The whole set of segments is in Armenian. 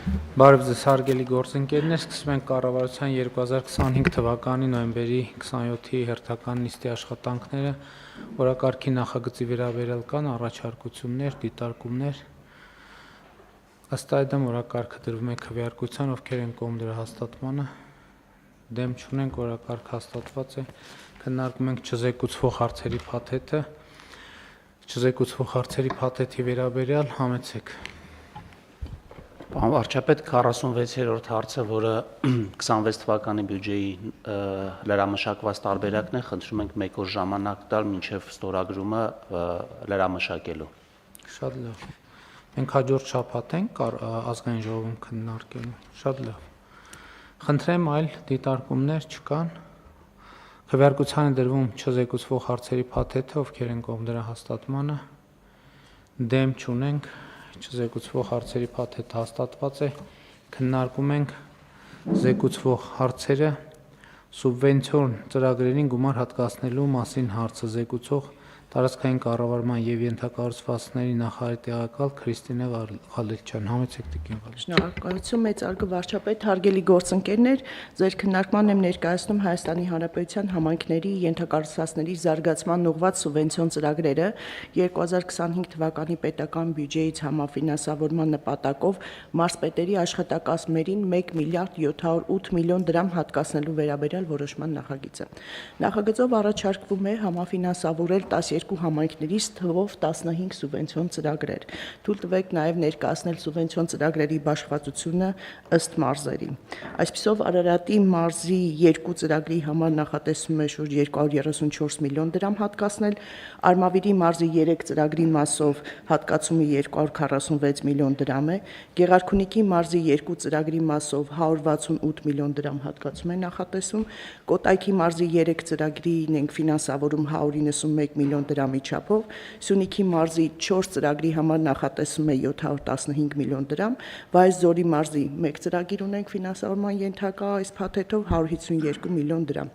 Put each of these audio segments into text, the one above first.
Բարև ձեզ հարգելի գործընկերներ, սկսում ենք կառավարության 2025 թվականի նոյեմբերի 27-ի հերթական նիստի աշխատանքները, օրակարգի նախագծի վերաբերյալ կան առաջարկություններ, դիտարկումներ։ Ըստ այդմ օրակարգը դրվում է քվեարկության, ովքեր են կողմ դրա հաստատմանը, դեմ չունենք, օրակարգ հաստատված է, քննարկում ենք չզեկուցվող հարցերի փաթեթը, չզեկուցվող հարցերի փաթեթի վերաբերյալ համեցեք։ Պարոն վարչապետ, 46-րդ հարցը, որը 26 թվականի բյուջեի լրամշակված տարբերակն է, խնդրում ենք 1 օր ժամանակ տալ մինչև ստորագրումը լրամշակելու։ Շատ լավ։ Մենք հաջորդ շաբաթ ենք ազգային ժողովում քննարկելու։ Շատ լավ։ Խնդրեմ այլ դիտարկումներ չկան։ Քվեարկության է դրվում չզեկուցվող հարցերի փաթեթը, ովքեր են կողմ դրա հաստատմանը, դեմ չունենք, չզեկուցվող հարցերի փաթեթը հաստատված է, քննարկում ենք զեկուցվող հարցերը, սուբվենցիոն ծրագրերին գումար հատկացնելու մասին հարցը զեկուցող տարածքային կառավարման և ենթակառուցվածքների նախարարի տեղակալ Քրիստինե Ղալեչյան, համեցեք տիկին Ղալեչյան։ Շնորհակալություն մեծարգո վարչապետ, հարգելի գործընկերներ, ձեր քննարկման եմ ներկայացնում Հայաստանի Հանրապետության համայնքների ենթակառուցվածքների զարգացման ուղղված սուբվենցիոն ծրագրերը 2025 թվականի պետական բյուջեից համաֆինանսավորման նպատակով մարզպետերի աշխատակազմերին 1 միլիարդ 708 միլիոն դրամ հատկացնելու վերաբերյալ որոշման նախագիծը։ Նախագծով առաջարկվում է համաֆինանսավորել 12 համայնքներից թվով 15 սուբվենցիոն ծրագրեր։ Թույլ տվեք նաև ներկայացնել սուբվենցիոն ծրագրերի բաշխվածությունը ըստ մարզերի։ Այսպիսով Արարատի մարզի 2 ծրագրի համար նախատեսվում է շուրջ 234 միլիոն դրամ հատկացնել, Արմավիրի մարզի 3 ծրագրի մասով հատկացումը 246 միլիոն դրամ է, Գեղարքունիքի մարզի 2 ծրագրի մասով 168 միլիոն դրամ հատկացում է նախատեսվում, Կոտայքի մարզի 3 ծրագրին ենք ֆինանսավորում 191 միլիոն դրամի չափով, Սյունիքի մարզի 4 ծրագրի համար նախատեսվում է 715 միլիոն դրամ, Վայոց-Ձորի մարզի 1 ծրագիր ունենք ֆինանսավորման ենթակա այս փաթեթով 152 միլիոն դրամ։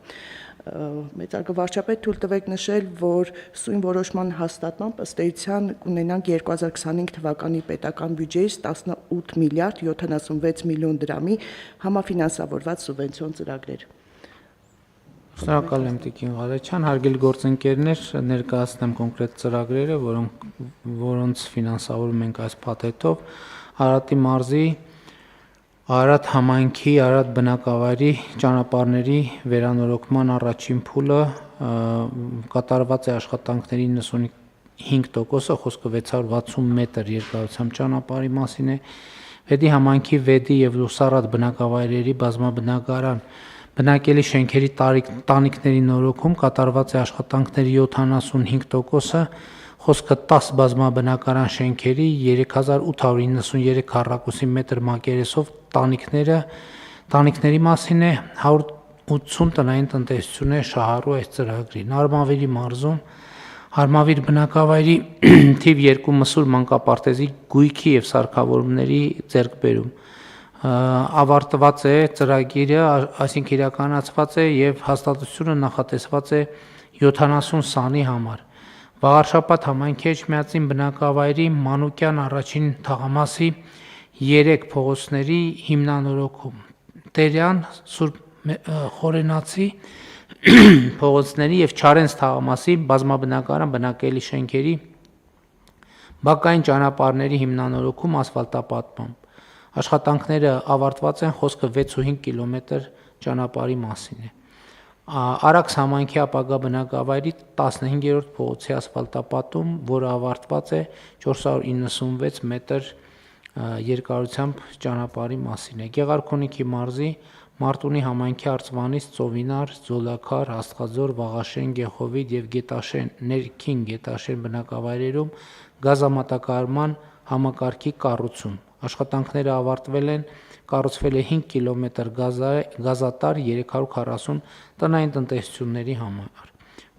Մեծարգո վարչապետ, թույլ տվեք նշել, որ սույն որոշման հաստատմամբ ըստ էության կունենանք 2025 թվականի պետական բյուջեից 18 միլիարդ 76 միլիոն դրամի համաֆինանսավորված սուբվենցիոն ծրագրեր։ Շնորհակալ եմ տիկին Ղալեչյան, հարգելի գործընկերներ, ներկայացնեմ կոնկրետ ծրագրերը, որոնց ֆինանսավորում ենք այս փաթեթով, Արարատի մարզի Արարատ համայնքի Արարատ բնակավայրի ճանապարհների վերանորոգման առաջին փուլը կատարված է աշխատանքների 95%-ը, խոսքը 660 մետր երկարությամբ ճանապարհի մասին է, Վեդի համայնքի Վեդի և Լուսարատ բնակավայրերի բազմաբնակարան բնակելի շենքերի տանիքների նորոգում կատարված է աշխատանքների 75%-ը, խոսքը 10 բազմաբնակարան շենքերի 3893 քառակուսի մետր մակերեսով տանիքների մասին է, 180 տնային տնտեսություն է շահառու այս ծրագրին։ Արմավիրի մարզում Արմավիր բնակավայրի թիվ 2 մսուր մանկապարտեզի գույքի և սարքավորումների ձեռքբերում ավարտված է ծրագիրը, այսինքն իրականացված է և հաստատությունը նախատեսված է 70 սանի համար։ Վաղարշապատ համայնքի Էջմիածին բնակավայրի Մանուկյան առաջին թաղամասի 3 փողոցների հիմնանորոգում, Տերյան, Սուրբ Խորենացի փողոցների և Չարենց թաղամասի բազմաբնակարան բնակելի շենքերի բակային ճանապարհների հիմնանորոգում ասֆալտապատմամբ։ Աշխատանքները ավարտված են, խոսքը 6.5 կիլոմետր ճանապարհի մասին է։ Արաքս համայնքի ապագա բնակավայրի 15-րդ փողոցի ասֆալտապատում, որը ավարտված է 496 մետր երկարությամբ ճանապարհի մասին է։ Գեղարքունիքի մարզի Մարտունի համայնքի Արծվանից Ծովինար, Ձոլաքար, Աստղաձոր, Վաղաշեն, Գեխովիդ և Գետաշեն ներքին Գետաշեն բնակավայրերում գազամատակարարման համակարգի կառուցում։ Աշխատանքները ավարտվել են, կառուցվել է 5 կիլոմետր գազատար 340 տնային տնտեսությունների համար։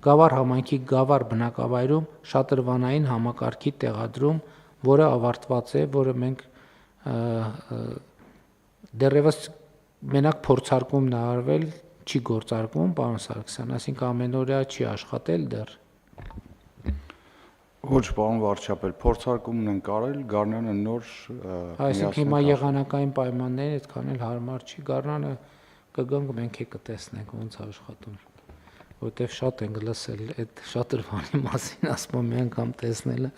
Գավառ համայնքի Գավառ բնակավայրում շատրվանային համակարգի տեղադրում, որը ավարտված է, որը մենք դեռևս մենակ փորձարկումն է արվել, չի գործարկվում, պարոն Սարգսյան, այսինքն ամենօրյա չի աշխատել դեռ։ Ոչ, պարոն վարչապետ, փորձարկումն են կարել, Գառնանը նոր Այսինքն հիմա եղանակային պայմաններն այդքան էլ հարմար չի, Գառնանը կգանք մենք է կտեսնենք ոնց է աշխատում, որտեվ շատ ենք լսել այդ շատրվանի մասին, ասում մի անգամ տեսնելը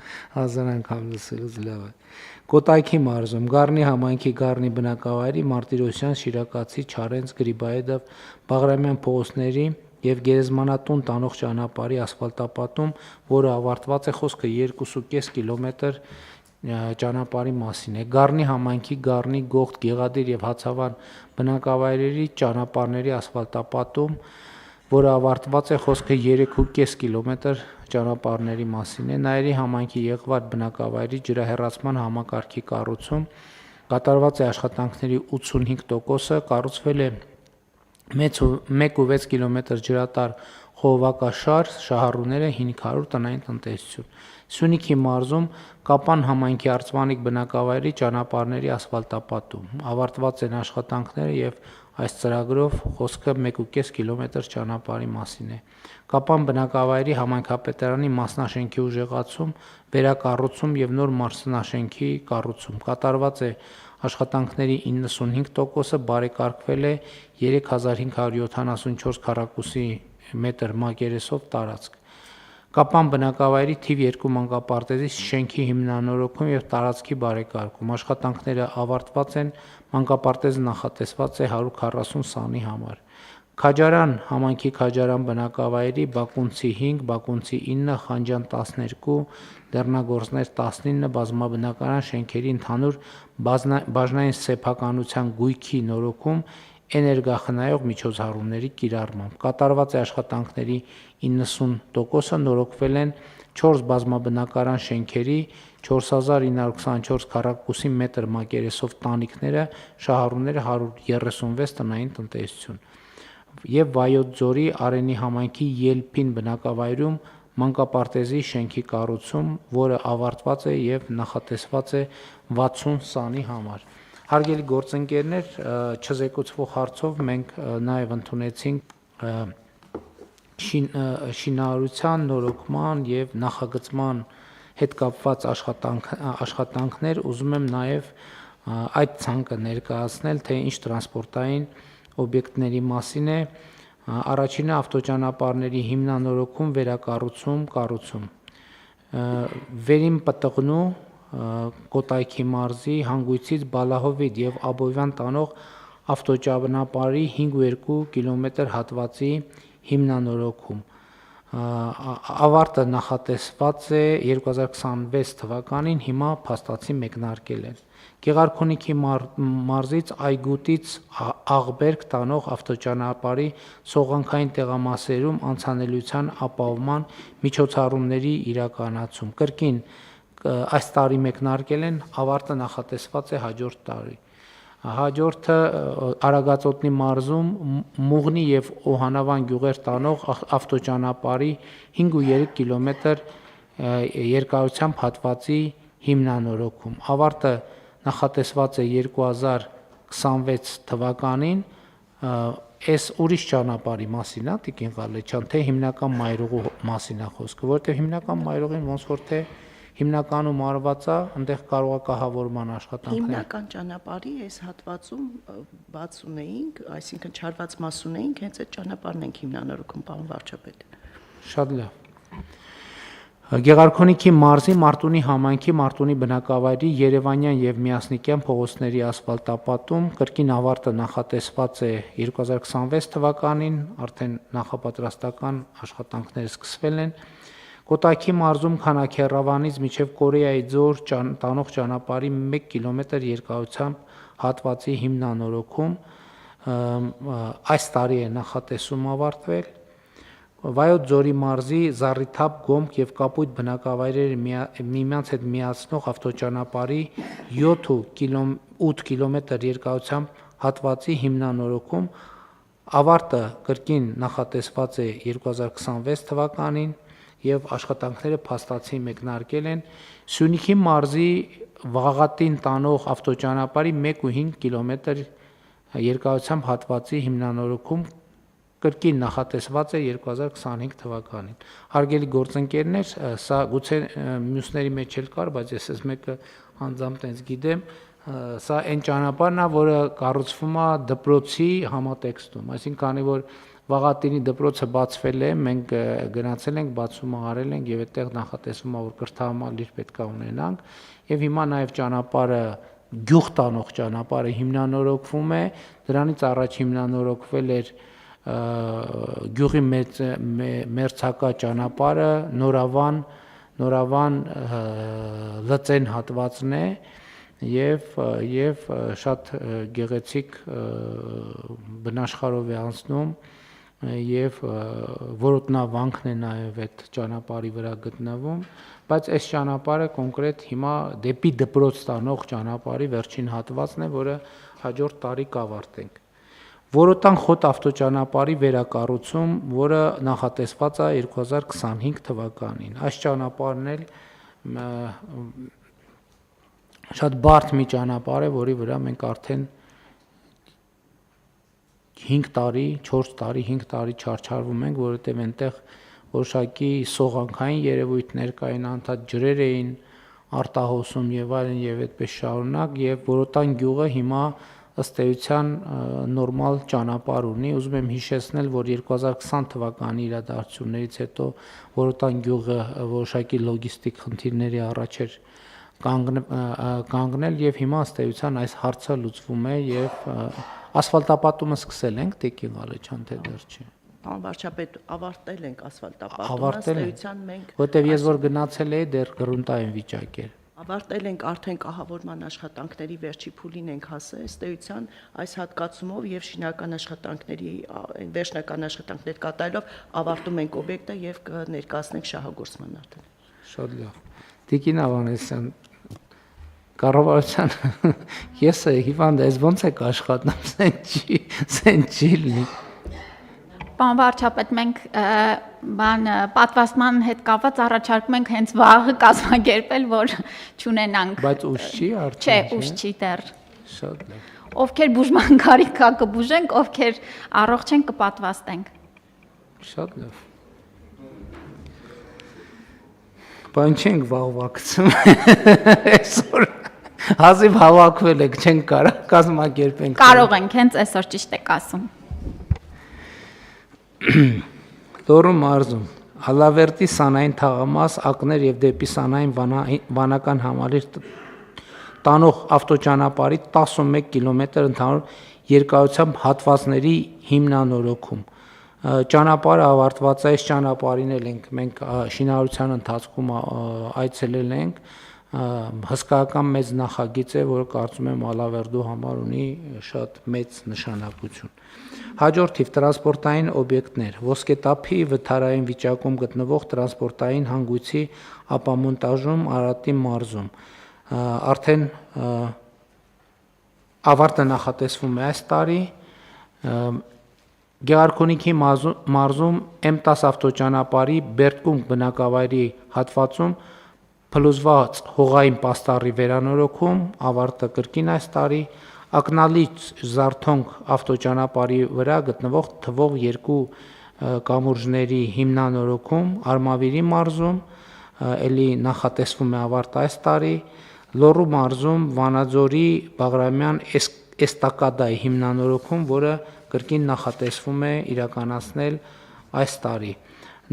1000 անգամ լսելուց լավ է։ Կոտայքի մարզում Գառնի համայնքի Գառնի բնակավայրի Մարտիրոսյան, Շիրակացի, Չարենց, Գրիբայեդով, Բաղրամյան փողոցների եւ Գերեզմանատուն տանող ճանապարհի ասֆալտապատում, որը ավարտված է, խոսքը 2.5 կիլոմետր ճանապարհի մասին է։ Գառնի համայնքի Գառնի, Գողթ, Գեղադիր եւ Հացավան բնակավայրերի ճանապարհների ասֆալտապատում, որը ավարտված է, խոսքը 3.5 կիլոմետր ճանապարհների մասին է։ Նայերի համայնքի Եղվարդ բնակավայրի ջրահեռացման համակարգի կառուցում կատարված է աշխատանքների 85%-ը, կառուցվել է 1.6 կիլոմետր ջրատար խողովակաշար, շահառուները 500 տնային տնտեսություն։ Սյունիքի մարզում Կապան համայնքի Արծվանիկ բնակավայրի ճանապարհների ասֆալտապատում ավարտված են աշխատանքները եւ այս ծրագրով խոսքը 1.5 կիլոմետր ճանապարհի մասին է։ Կապան բնակավայրի համայնքապետարանի մասնաշենքի ուժեղացում, վերակառուցում եւ նոր մասնաշենքի կառուցում կատարված է աշխատանքների 95%-ը, բարեկարգվել է 3574 քառակուսի մետր մակերեսով տարածք։ Կապան բնակավայրի թիվ 2 մանկապարտեզի շենքի հիմնանորոգում եւ տարածքի բարեկարգում աշխատանքները ավարտված են, մանկապարտեզը նախատեսված է 140 սանի համար։ Քաջարան համայնքի Քաջարան բնակավայրի Բակունցի 5, Բակունցի 9, Խանջան 12, Լեռնագործներ 19 բազմաբնակարան շենքերի ընդհանուր բաժնային սեփականության գույքի նորոգում էներգախնայող միջոցառումների կիրառմամբ։ Կատարված է աշխատանքների 90%-ը, նորոգվել են 4 բազմաբնակարան շենքերի 4924 քառակուսի մետր մակերեսով տանիքները, շահառուները 136 տնային տնտեսություն։ Եվ Վայոց ձորի Արենի համայնքի Ելփին բնակավայրում մանկապարտեզի շենքի կառուցում, որը ավարտված է եւ նախատեսված է 60 սանի համար։ Հարգելի գործընկերներ, չզեկուցվող հարցով մենք նաեւ ընդունեցինք շինարարության, նորոգման եւ նախագծման հետ կապված աշխատանքներ, ուզում եմ նաեւ այդ ցանկը ներկայացնել, թե ինչ տրանսպորտային օբյեկտների մասին է։ Առաջինը ավտոճանապարհների հիմնանորոգում, վերակառուցում, կառուցում։ Վերին Պտղնու Կոտայքի մարզի հանգույցից Բալահովիդ եւ Աբովյան տանող ավտոճանապարհի 5.2 կիլոմետր հատվածի հիմնանորոգում։ Ավարտը նախատեսված է 2026 թվականին, հիմա փաստացի մեկնարկել են։ Գեղարքունիքի մարզից Այգուտից Աղբերք տանող ավտոճանապարհի սողանքային տեղամասերում անցանելիության ապահովման միջոցառումների իրականացում։ Կրկին այս տարի մեկնարկել են, ավարտը նախատեսված է հաջորդ տարի։ Հաջորդը Արագածոտնի մարզում Մուղնի եւ Օհանավան գյուղեր տանող ավտոճանապարհի 5.3 կիլոմետր երկարությամբ հատվածի հիմնանորոգում։ Ավարտը նախատեսված է 2026 թվականին, այս ուրիշ ճանապարհի մասին է Տիկին Ղալեչյան, թե հիմնական մայրուղու մասին է խոսքը, որտեղ հիմնական մայրուղին ոնց որ թե հիմնականում արված է, այնտեղ կարող է կահավորման աշխատանքներ։ Հիմնական ճանապարհի այս հատվածում բաց ունեինք, այսինքն չարված մաս ունեինք, հենց այդ ճանապարհն ենք հիմնանորոգում, պարոն վարչապետ։ Շատ լավ։ Գեղարքունիքի մարզի Մարտունի համայնքի Մարտունի բնակավայրի Երևանյան եւ Միասնիկյան փողոցների ասֆալտապատում կրկին ավարտը նախատեսված է 2026 թվականին, արդեն նախապատրաստական աշխատանքները սկսվել են։ Կոտայքի մարզում Քանաքեռավանից մինչև Կորեայի ձոր տանող ճանապարհի 1 կիլոմետր երկարությամբ հատվածի հիմնանորոգում այս տարի է նախատեսում ավարտվել։ Վայոց ձորի մարզի Զառիթափ, Գոմք եւ Կապույտ բնակավայրերը միմյանց հետ միացնող ավտոճանապարհի 8 կիլոմետր երկարությամբ հատվածի հիմնանորոգում ավարտը կրկին նախատեսված է 2026 թվականին եւ աշխատանքները փաստացի մեկնարկել են։ Սյունիքի մարզի Վաղատին տանող ավտոճանապարհի 1.5 կիլոմետր երկարությամբ հատվածի հիմնանորոգում կրկին նախատեսված է 2025 թվականին։ Հարգելի գործընկերներ, սա գուցե մյուսների մեջ էլ կար, բայց ես այս մեկը անձամբ տենց գիտեմ, սա այն ճանապարհն է, որը կառուցվում է դպրոցի համատեքստում, այսինքն քանի որ Վաղատինի դպրոցը բացվել է, մենք գնացել ենք, բացումը արել ենք եւ այդտեղ նախատեսվում է, որ կրթահամալիր պետք է ունենանք եւ հիմա նաեւ ճանապարհը գյուղ տանող ճանապարհը հիմնանորոգվում է, դրանից առաջ հիմնանորոգվել էր գյուղի մերձակա ճանապարհը, նորավան լծեն հատվածն է եւ շատ գեղեցիկ բնաշխարհով է անցնում եւ որոտնավանքն է նաեւ այդ ճանապարհի վրա գտնվում, բայց այս ճանապարհը կոնկրետ հիմա դեպի դպրոց տանող ճանապարհի վերջին հատվածն է, որը հաջորդ տարի կավարտենք։ Որոտան խոտ ավտոճանապարհի վերակառուցում, որը նախատեսված է 2025 թվականին։ Այս ճանապարհն էլ շատ բարդ մի ճանապարհ է, որի վրա մենք արդեն 5 տարի, 4 տարի, 5 տարի չարչարվում ենք, որովհետև այնտեղ որոշակի սողանքային երևույթներ կային, անդադ ջրեր էին արտահոսում եւ այլն եւ այդպես շարունակ եւ Որոտան գյուղը հիմա ըստ էության նորմալ ճանապարհ ունի։ Ուզում եմ հիշեցնել, որ 2020 թվականի իրադարձություններից հետո Որոտան գյուղը որոշակի լոգիստիկ խնդիրների առաջ էր կանգնել եւ հիմա ըստ էության այս հարցը լուծվում է եւ ասֆալտապատումը սկսել ենք, Տիկին Ղալեջան, թե դեռ չի։ Պարոն վարչապետ, ավարտել ենք ասֆալտապատումը, ըստ էության մենք որտեվ ես որ գնացել էի, դեռ գրունտային վիճակ էր։ Ավարտել ենք արդեն կահավորման աշխատանքների վերջի փուլին ենք հասել, ըստ էության այս հատկացումով եւ շինական աշխատանքների վերջնական աշխատանքներ կատարելով ավարտում ենք օբյեկտը եւ կներկայացնենք շահագործման արդեն։ Շատ լավ։ Տիկին Ավանեսյան, կառավարության ես հիվանդ ես ոնց եք աշխատում, սեն չի լինի։ Պարոն վարչապետ, մենք պատվաստման հետ կապված առաջարկում ենք հենց վաղը կազմակերպել, որ չունենանք։ Բայց ուշ չի արդեն։ Չէ, ուշ չի դեռ։ Շատ լավ։ Ովքեր բուժման կարիք կա կբուժենք, ովքեր առողջ են կպատվաստենք։ Շատ լավ։ Բան չենք վաղվակցում։ Այսօր հազիվ հավաքվել եք, չենք կարող կազմակերպենք։ Կարող ենք, հենց այսօր ճիշտ եք ասում։ Լոռու մարզում Հալավերտի սանային թաղամաս ակներ եւ դեպի սանային վանական համալիր տանող ավտոճանապարհի 11 կիլոմետր ընդհանուր երկարությամբ հատվածների հիմնանորոգում։ Ճանապարհը ավարտված է, այս ճանապարհին էլ ենք մենք շինարարության ընթացքում այցելել ենք, հսկայական մեծ նախագիծ է, որը կարծում եմ Հալավերդու համար ունի շատ մեծ նշանակություն։ Հաջորդիվ տրանսպորտային օբյեկտներ, ոսկետափի վթարային վիճակում գտնվող տրանսպորտային հանգույցի ապամոնտաժում Արարատի մարզում, արդեն ավարտը նախատեսվում է այս տարի, Գեղարքունիքի մարզում M10 ավտոճանապարհի Բերդկում բնակավայրի հատվածում փլուզված հողային պաստառի վերանորոգում, ավարտը կրկին այս տարի, Ակնալից Զարթոնք ավտոճանապարհի վրա գտնվող թվող 2 կամուրջների հիմնանորոգում, Արմավիրի մարզում, էլի նախատեսվում է ավարտ այս տարի, Լոռու մարզում Վանաձորի Բաղրամյան էստակադայի հիմնանորոգում, որը կրկին նախատեսվում է իրականացնել այս տարի։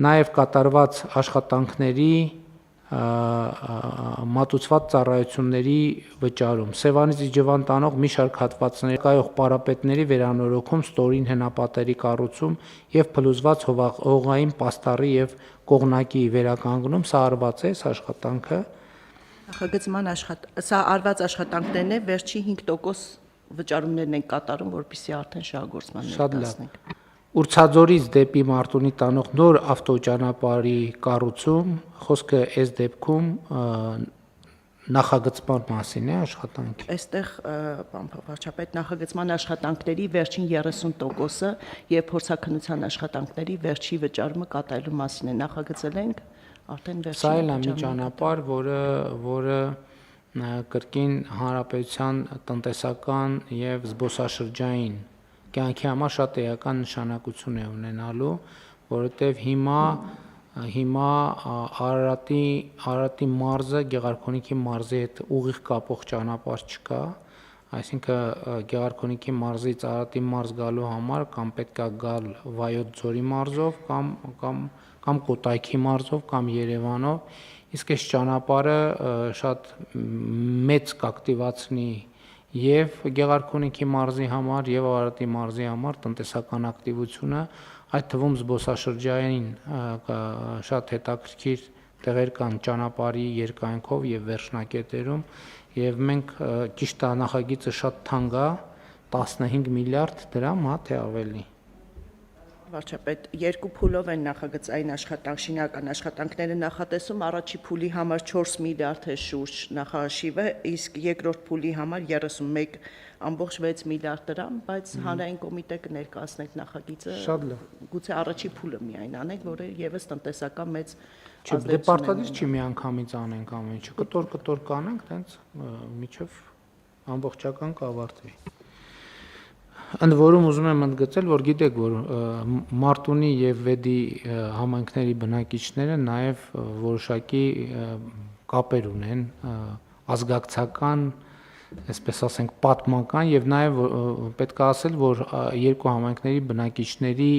Նաև կատարված աշխատանքների մատուցված ծառայությունների վճարում, Սևանից Իջևան տանող մի շարք հատվածների կայող պարապետների վերանորոգում, ստորին հնապատերի կառուցում եւ փլուզված հողային պաստառի եւ կողմնակի վերականգնում, սա արված է այս աշխատանքը։ Նախագծման սա արված աշխատանքներն է, վերջի 5% վճարումներն են կատարում, որպեսզի արդեն շահագործման ներկայացնենք։ Ուրցաձորից դեպի Մարտունի տանող նոր ավտոճանապարհի կառուցում, խոսքը այս դեպքում նախագծման մասին է աշխատանքի։ Այստեղ պարոն վարչապետ նախագծման աշխատանքների վերջին 30%-ը եւ փորձաքննության աշխատանքների վերջի վճարումը կատարելու մասին է նախագծել ենք, արդեն վերջին։ Սա էլ է մի ճանապարհ, որը կրկին հանրապետության տնտեսական եւ զբոսաշրջային կյանքի համար շատ էական նշանակություն է ունենալու, որովհետև հիմա Արարատի մարզը Գեղարքունիքի մարզի հետ ուղիղ կապող ճանապարհ չկա, այսինքն Գեղարքունիքի մարզից Արարատի մարզ գալու համար կամ պետք է գալ Վայոց ձորի մարզով կամ Կոտայքի մարզով կամ Երևանով, իսկ այս ճանապարհը շատ մեծ կակտիվացնի եւ Գեղարքունիքի մարզի համար եւ Արարատի մարզի համար տնտեսական ակտիվությունը, այդ թվում զբոսաշրջային շատ հետաքրքիր տեղեր կան ճանապարհի երկայնքով եւ վերջնակետերում եւ մենք ճիշտ է նախագիծը շատ թանկ է 15 միլիարդ դրամ, թե ավելի։ Վարչապետ, երկու փուլով են նախագծային շինական աշխատանքները նախատեսում, առաջի փուլի համար 4 միլիարդ է շուրջ նախաշիվը, իսկ երկրորդ փուլի համար 31.6 միլիարդ դրամ, բայց հանրային կոմիտե կներկայացնեք նախագիծը։ Շատ լավ։ Գուցե առաջի փուլը միայն անեք, որը եւս տնտեսական մեծ Չէ, դե պարտադիր չի միանգամից անենք ամեն ինչը, կտոր կանենք, տենց միջև ամբողջական կավարտվի։ Ընդ որում ուզում եմ ընդգծել, որ գիտեք, որ Մարտունի եւ Վեդի համայնքների բնակիչները նաեւ որոշակի կապեր ունեն ազգակցական, այսպես ասենք, պատմական եւ նաեւ պետք է ասել, որ երկու համայնքների բնակիչների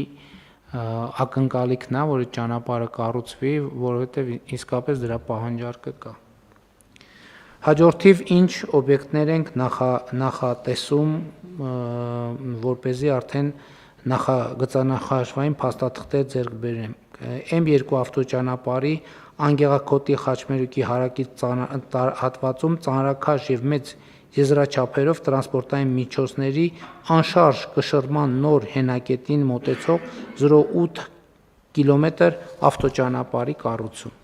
ակնկալիքն է, որ այդ ճանապարհը կառուցվի, որովհետեւ իսկապես դրա պահանջարկը կա։ Հաջորդիվ ինչ օբյեկտներ ենք նախատեսում, որպեսզի արդեն գծանախաշվային փաստաթղթեր ձեռք բերենք։ M2 ավտոճանապարհի Անգեղակոթի Խաչմերուկի հարակից հատվածում ծանրաքաշ եւ մեծ եզրաչափերով տրանսպորտային միջոցների անշարժ կշռման նոր հենակետին մոտեցող 0.8 կիլոմետր ավտոճանապարհի կառուցում։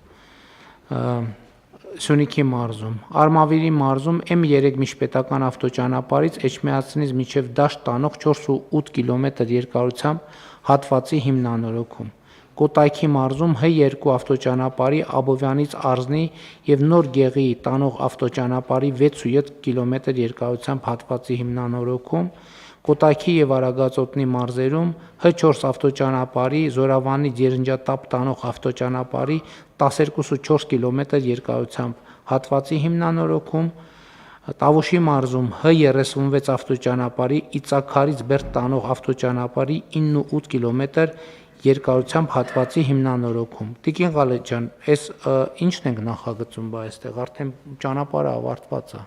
Սյունիքի մարզում, Արմավիրի մարզում M3 միջպետական ավտոճանապարհից Էջմիածնից մինչև Դաշտ տանող 4.8 կիլոմետր երկարությամբ հատվածի հիմնանորոգում, Կոտայքի մարզում H2 ավտոճանապարհի Աբովյանից Արզնի եւ Նոր Գեղի տանող ավտոճանապարհի 6.7 կիլոմետր երկարությամբ հատվածի հիմնանորոգում, Կոտայքի եւ Արագածոտնի մարզերում H4 ավտոճանապարհի Զորավանի Ձերնջատապ տանող ավտոճանապարհի 12.4 կիլոմետր երկարությամբ հատվածի հիմնանորոգում, Տավուշի մարզում H36 ավտոճանապարհի Իցակարից Բերդ տանող ավտոճանապարհի 9.8 կիլոմետր երկարությամբ հատվածի հիմնանորոգում։ Տիկին Ղալետ ջան, այս ի՞նչն ենք նախագծում բա այստեղ, արդեն ճանապարհը ավարտված է։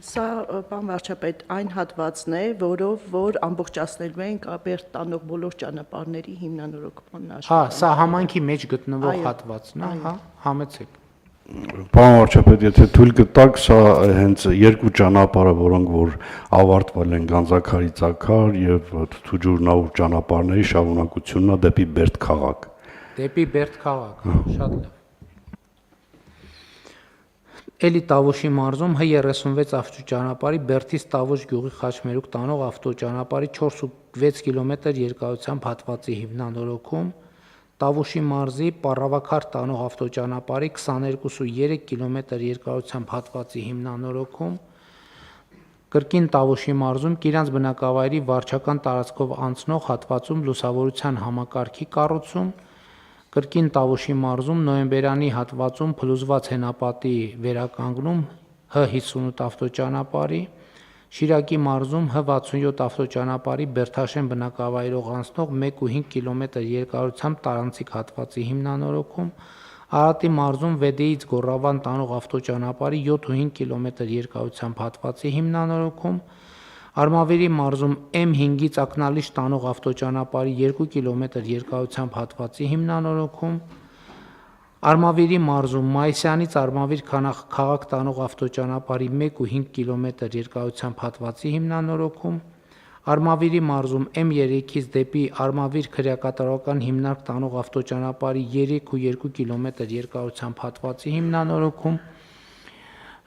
Սա պարոն վարչապետ այն հատվածն է, որ ամբողջացնելու ենք Բերդ տանող բոլոր ճանապարհների հիմնանորոգման աշխատանքը։ Հա, սա համայնքի մեջ գտնվող հատվածն է, հա, համեցեք։ Պարոն վարչապետ, եթե թույլ կտաք, սա հենց երկու ճանապարհը, որոնք որ ավարտվել են Գանձաքարից Աքար եւ Թութուջուր-Նաուր ճանապարհների շարունակությունն է դեպի Բերդ քաղաք։ Դեպի Բերդ քաղաք, շատ լավ։ Էլի Տավուշի մարզում H36 ավտոճանապարհի Բերդից Տավուշ գյուղի Խաչմերուկ տանող ավտոճանապարհի 4.6 կիլոմետր երկարությամբ հատվածի հիմնանորոգում, Տավուշի մարզի Պառավաքար տանող ավտոճանապարհի 22.3 կիլոմետր երկարությամբ հատվածի հիմնանորոգում, Կրկին Տավուշի մարզում Կիրանց բնակավայրի վարչական տարածքով անցնող հատվածում լուսավորության համակարգի կառուցում, Կրկին Տավուշի մարզում նոյեմբերանի հատվածում փլուզված հենապատի վերականգնում H58 ավտոճանապարհի, Շիրակի մարզում H67 ավտոճանապարհի Բերթաշեն բնակավայրով անցնող 1.5 կիլոմետր երկարությամբ տարանցիկ հատվածի հիմնանորոգում, Արարատի մարզում Վեդեից Գոռավան տանող ավտոճանապարհի 7.5 կիլոմետր երկարությամբ հատվածի հիմնանորոգում, Արմավիրի մարզում M5-ից Ակնալիշ տանող ավտոճանապարհի 2 կիլոմետր երկարությամբ հատվածի հիմնանորոգում, Արմավիրի մարզում Մայիսյանից Արմավիր քաղաք տանող ավտոճանապարհի 1.5 կիլոմետր երկարությամբ հատվածի հիմնանորոգում, Արմավիրի մարզում M3-ից դեպի Արմավիր քրեակատարական հիմնարկ տանող ավտոճանապարհի 3.2 կիլոմետր երկարությամբ հատվածի հիմնանորոգում,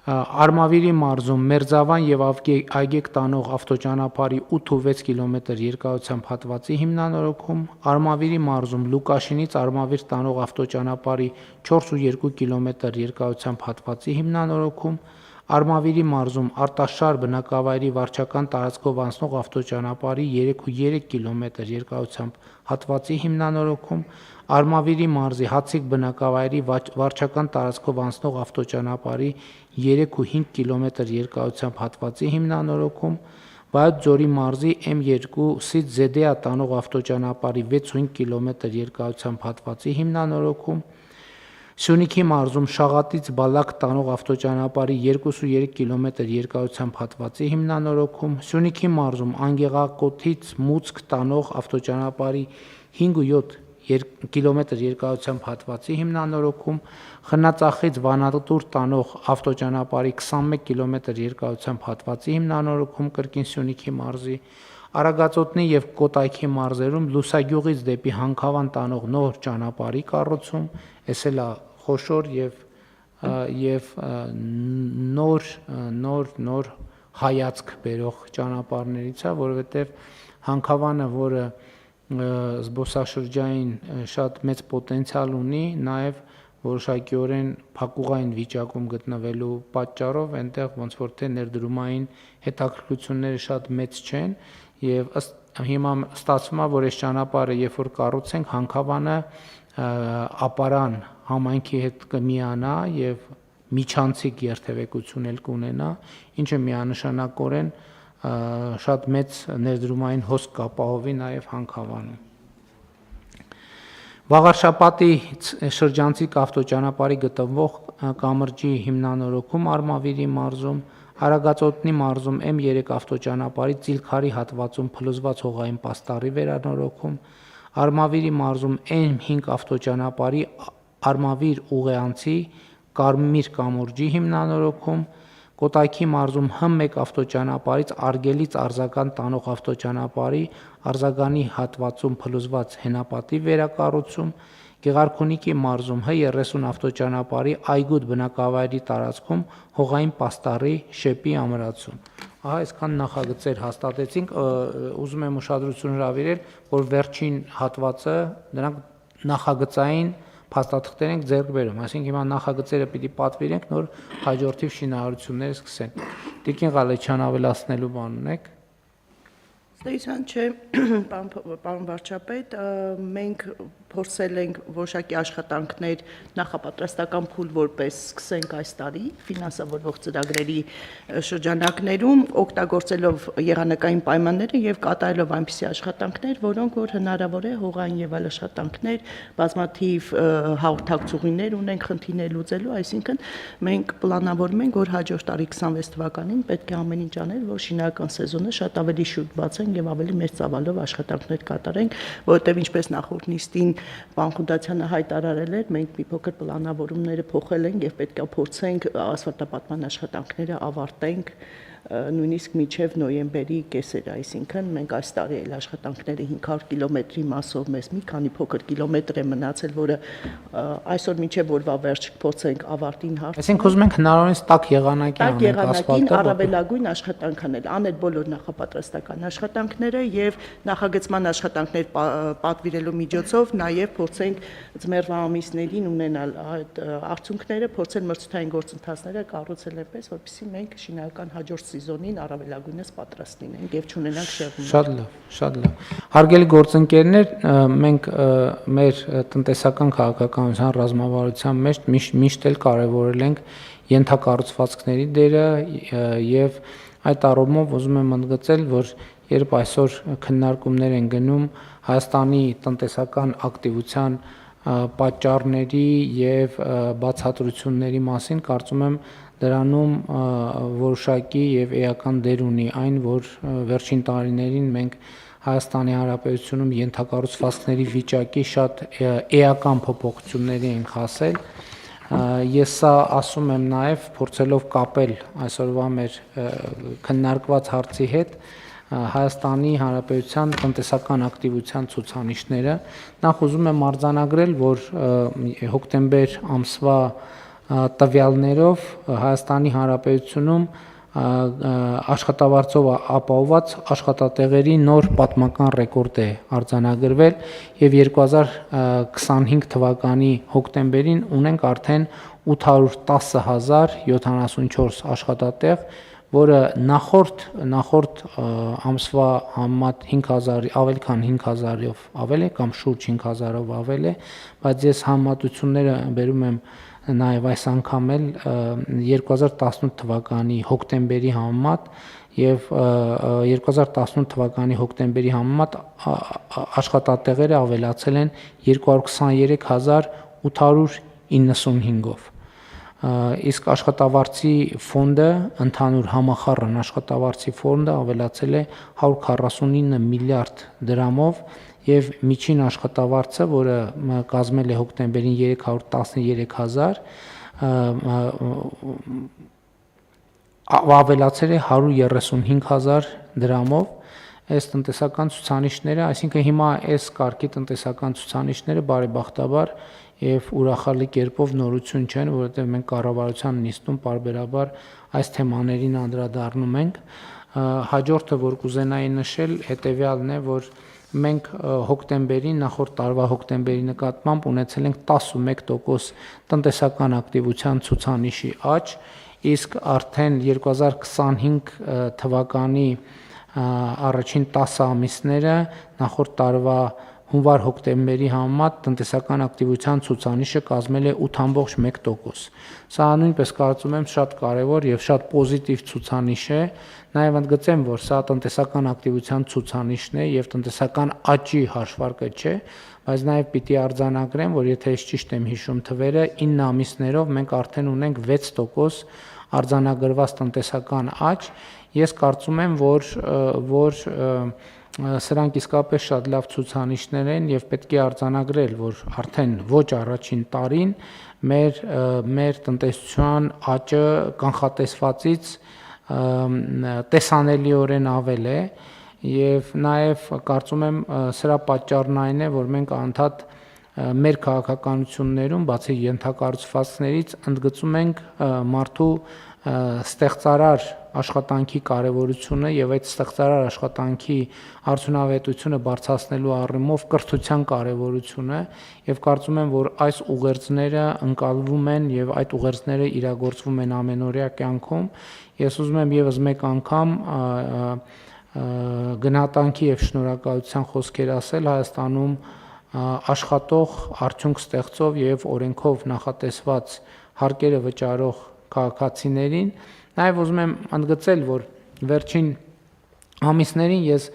Արմավիրի մարզում Մերձավան եւ Այգեկ տանող ավտոճանապարհի 8.6 կիլոմետր երկարությամբ հատվածի հիմնանորոգում, Արմավիրի մարզում Լուկաշինից Արմավիր տանող ավտոճանապարհի 4.2 կիլոմետր երկարությամբ հատվածի հիմնանորոգում, Արմավիրի մարզում արտաշար բնակավայրի վարչական տարածքով անցնող ավտոճանապարհի 3.3 կիլոմետր երկարությամբ հատվածի հիմնանորոգում, Արմավիրի մարզի Հացիկ բնակավայրի վարչական տարածքով անցնող ավտոճանապարհի 3.5 կիլոմետր երկարությամբ հատվածի հիմնանորոգում, Վայոց ձորի մարզի M2-ից Զեդեա տանող ավտոճանապարհի 6.5 կիլոմետր երկարությամբ հատվածի հիմնանորոգում, Սյունիքի մարզում Շաղատից Բալակ տանող ավտոճանապարհի 2.3 կիլոմետր երկարությամբ հատվածի հիմնանորոգում, Սյունիքի մարզում Անգեղակոթից Մուցք տանող ավտոճանապարհի 5.7 կիլոմետր երկարությամբ հատվածի հիմնանորոգում, Խնածախից Վանատուր տանող ավտոճանապարհի 21 կիլոմետր երկարությամբ հատվածի հիմնանորոգում կրկին Սյունիքի մարզի, Արագածոտնի եւ Կոտայքի մարզերում Լուսագյուղից դեպի Հանքավան տանող նոր ճանապարհի կառուցում, էս էլ է խոշոր եւ նոր հայացք բերող ճանապարհներից է, որովհետեւ Հանքավանը, որը զբոսաշրջային շատ մեծ պոտենցիալ ունի, նաեւ որոշակիորեն փակուղային վիճակում գտնվելու պատճառով այնտեղ ոնց որ թե ներդրումային հետաքրքրությունները շատ մեծ չեն եւ հիմա ստացվում է, որ այս ճանապարհը երբ որ կառուցենք, Հանքավանը ապարան համայնքի հետ կմիանա եւ միջանցիկ երթևեկություն էլ կունենա, ինչը միանշանակորեն շատ մեծ ներդրումային հոսք կապահովի նաեւ Հանքավանում։ Վաղարշապատի շրջանցիկ ավտոճանապարհի գտնվող կամրջի հիմնանորոգում Արմավիրի մարզում, Արագածոտնի մարզում M3 ավտոճանապարհի Ծիլքարի հատվածում փլուզված հողային պաստառի վերանորոգում, Արմավիրի մարզում M5 ավտոճանապարհի Արմավիր Ուղեանցի Կարմիր կամուրջի հիմնանորոգում, Կոտայքի մարզում H1 ավտոճանապարհից Արգելից Արձական տանող ավտոճանապարհի Արձագանի հատվածում փլուզված հենապատի վերակառուցում, Գեղարքունիքի մարզում H30 ավտոճանապարհի Այգուտ բնակավայրի տարածքում հողային պաստառի շեպի ամրացում։ Ահա այսքան նախագծեր հաստատեցինք, ուզում եմ ուշադրություն հրավիրել, որ վերջին հատվածը դրանք նախագծային փաստաթղթեր ենք ձեռք բերում, այսինքն հիմա նախագծերը պիտի պատվիրենք, նոր հաջորդիվ շինարարությունները սկսենք։ Տիկին Ղալեչյան, ավելացնելու բան ունեք։ Ստեյցան չէ, պարոն վարչապետ, մենք փորձել ենք որոշակի աշխատանքներ նախապատրաստական փուլ որպես սկսենք այս տարի ֆինանսավորվող ծրագրերի շրջանակներում, օգտագործելով եղանակային պայմանները եւ կատարելով այնպիսի աշխատանքներ, որոնք որ հնարավոր է հողային եւ այլ աշխատանքներ, բազմաթիվ հաղորդակցուղիներ ունենք խնդիրներ լուծելու, այսինքն մենք պլանավորում ենք, որ հաջորդ տարի 26 թվականին պետք է ամեն ինչ անել, որ շինարարական սեզոնը շատ ավելի շուտ բացենք եւ ավելի մեծ ծավալով աշխատանքներ կատարենք, որովհետեւ ինչպես նախորդ նիստին Պարոն Խունդացյանը հայտարարել էր, մենք մի փոքր պլանավորումները փոխել ենք եւ պետք է փորձենք ասֆալտապատման աշխատանքները ավարտենք նույնիսկ մինչև նոյեմբերի կեսերը, այսինքն մենք այս տարի էլ աշխատանքները 500 կիլոմետրի մասով մեզ մի քանի փոքր կիլոմետր է մնացել, որը այսօր մինչև օրվա վերջ կփորձենք ավարտին հարցնել։ Այսինքն ուզում ենք հնարավորինս տաք եղանակի անենք ասֆալտը, առավելագույն աշխատանք անել, անել բոլոր նախապատրաստական աշխատանքները եւ նախագծման աշխատանքներ պատվիրելու միջոցով նաեւ փորձենք ձմեռվա ամիսներին ունենալ այդ արդյունքները, փորձել մրցութային գործընթացները կառուցել այնպես, որպեսզի մենք շինարարական հաջորդ սեզոնին առավելագույնս պատրաստ լինենք եւ չունենանք շեղումներ։ Շատ լավ, շատ լավ։ Հարգելի գործընկերներ, մենք մեր տնտեսական քաղաքականության ռազմավարության մեջ միշտ էլ կարևորել ենք ենթակառուցվածքների դերը եւ այդ առումով ուզում եմ ընդգծել, որ երբ այսօր քննարկումներ են գնում Հայաստանի տնտեսական ակտիվության պատճառների եւ բացատրությունների մասին, կարծում եմ դրանում որոշակի եւ էական դեր ունի այն, որ վերջին տարիներին մենք Հայաստանի Հանրապետությունում ենթակառուցվածքների վիճակի շատ էական փոփոխությունների ենք հասել։ Ես սա ասում եմ նաեւ փորձելով կապել այսօրվա մեր քննարկված հարցի հետ Հայաստանի Հանրապետության տնտեսական ակտիվության ցուցանիշները։ Նախ ուզում եմ արձանագրել, որ հոկտեմբեր ամսվա տվյալներով Հայաստանի Հանրապետությունում աշխատավարձով ապահովված աշխատատեղերի նոր պատմական ռեկորդ է արձանագրվել եւ 2025 թվականի հոկտեմբերին ունենք արդեն 810,074 աշխատատեղ, որը նախորդ ամսվա համեմատ 5000 ավելի քան 5000-ով ավել է կամ շուրջ 5000-ով ավել է, բայց ես համեմատությունները բերում եմ նաև այս անգամ էլ 2018 թվականի հոկտեմբերի համեմատ եւ 2018 թվականի հոկտեմբերի համեմատ աշխատատեղերը ավելացել են 223895-ով։ Իսկ աշխատավարձի ֆոնդը, ընդհանուր համախառն աշխատավարձի ֆոնդը ավելացել է 149 միլիարդ դրամով եւ միջին աշխատավարձը, որը կազմել է հոկտեմբերին 313,000, ավելացել է 135,000 դրամով։ Այս տնտեսական ցուցանիշները, այսինքն հիմա այս կարգի տնտեսական ցուցանիշները բարեբախտաբար եւ ուրախալի կերպով նորություն չեն, որովհետեւ մենք կառավարության նիստում պարբերաբար այս թեմաներին անդրադառնում ենք։ Հաջորդը, որ կուզենայի նշել, հետեւյալն է, որ մենք հոկտեմբերին, նախորդ տարվա հոկտեմբերի նկատմամբ ունեցել ենք 11% տնտեսական ակտիվության ցուցանիշի աճ, իսկ արդեն 2025 թվականի առաջին 10 ամիսները նախորդ տարվա հունվար-հոկտեմբերի համեմատ տնտեսական ակտիվության ցուցանիշը կազմել է 8.1%։ Սա նույնպես կարծում եմ շատ կարևոր եւ շատ պոզիտիվ ցուցանիշ է։ Նաեւ ընդգծեմ, որ սա տնտեսական ակտիվության ցուցանիշն է եւ տնտեսական աճի հաշվարկը չէ, բայց նաեւ պիտի արձանագրեմ, որ եթե ես ճիշտ եմ հիշում թվերը, 9 ամիսներով մենք արդեն ունենք 6% արձանագրված տնտեսական աճ։ Ես կարծում եմ, որ սրանք իսկապես շատ լավ ցուցանիշներ են եւ պետք է արձանագրել, որ արդեն ոչ առաջին տարին մեր տնտեսության աճը կանխատեսվածից տեսանելիորեն ավել է եւ նաեւ կարծում եմ սրա պատճառն այն է, որ մենք անդադ մեր քաղաքականություններում բացի ենթակառուցվածքներից ընդգծում ենք մարդու ստեղծարար աշխատանքի կարևորությունը եւ այդ ստեղծարար աշխատանքի արդյունավետությունը բարձրացնելու առումով կրթության կարևորությունը եւ կարծում եմ, որ այս ուղերձները ընկալվում են եւ այդ ուղերձները իրագործվում են ամենօրյա կյանքում։ Ես ուզում եմ եւս մեկ անգամ գնահատանքի եւ շնորհակալության խոսքեր ասել Հայաստանում աշխատող, արդյունք ստեղծող եւ օրենքով նախատեսված հարկերը վճարող քաղաքացիներին, նաև ուզում եմ ընդգծել, որ վերջին ամիսներին ես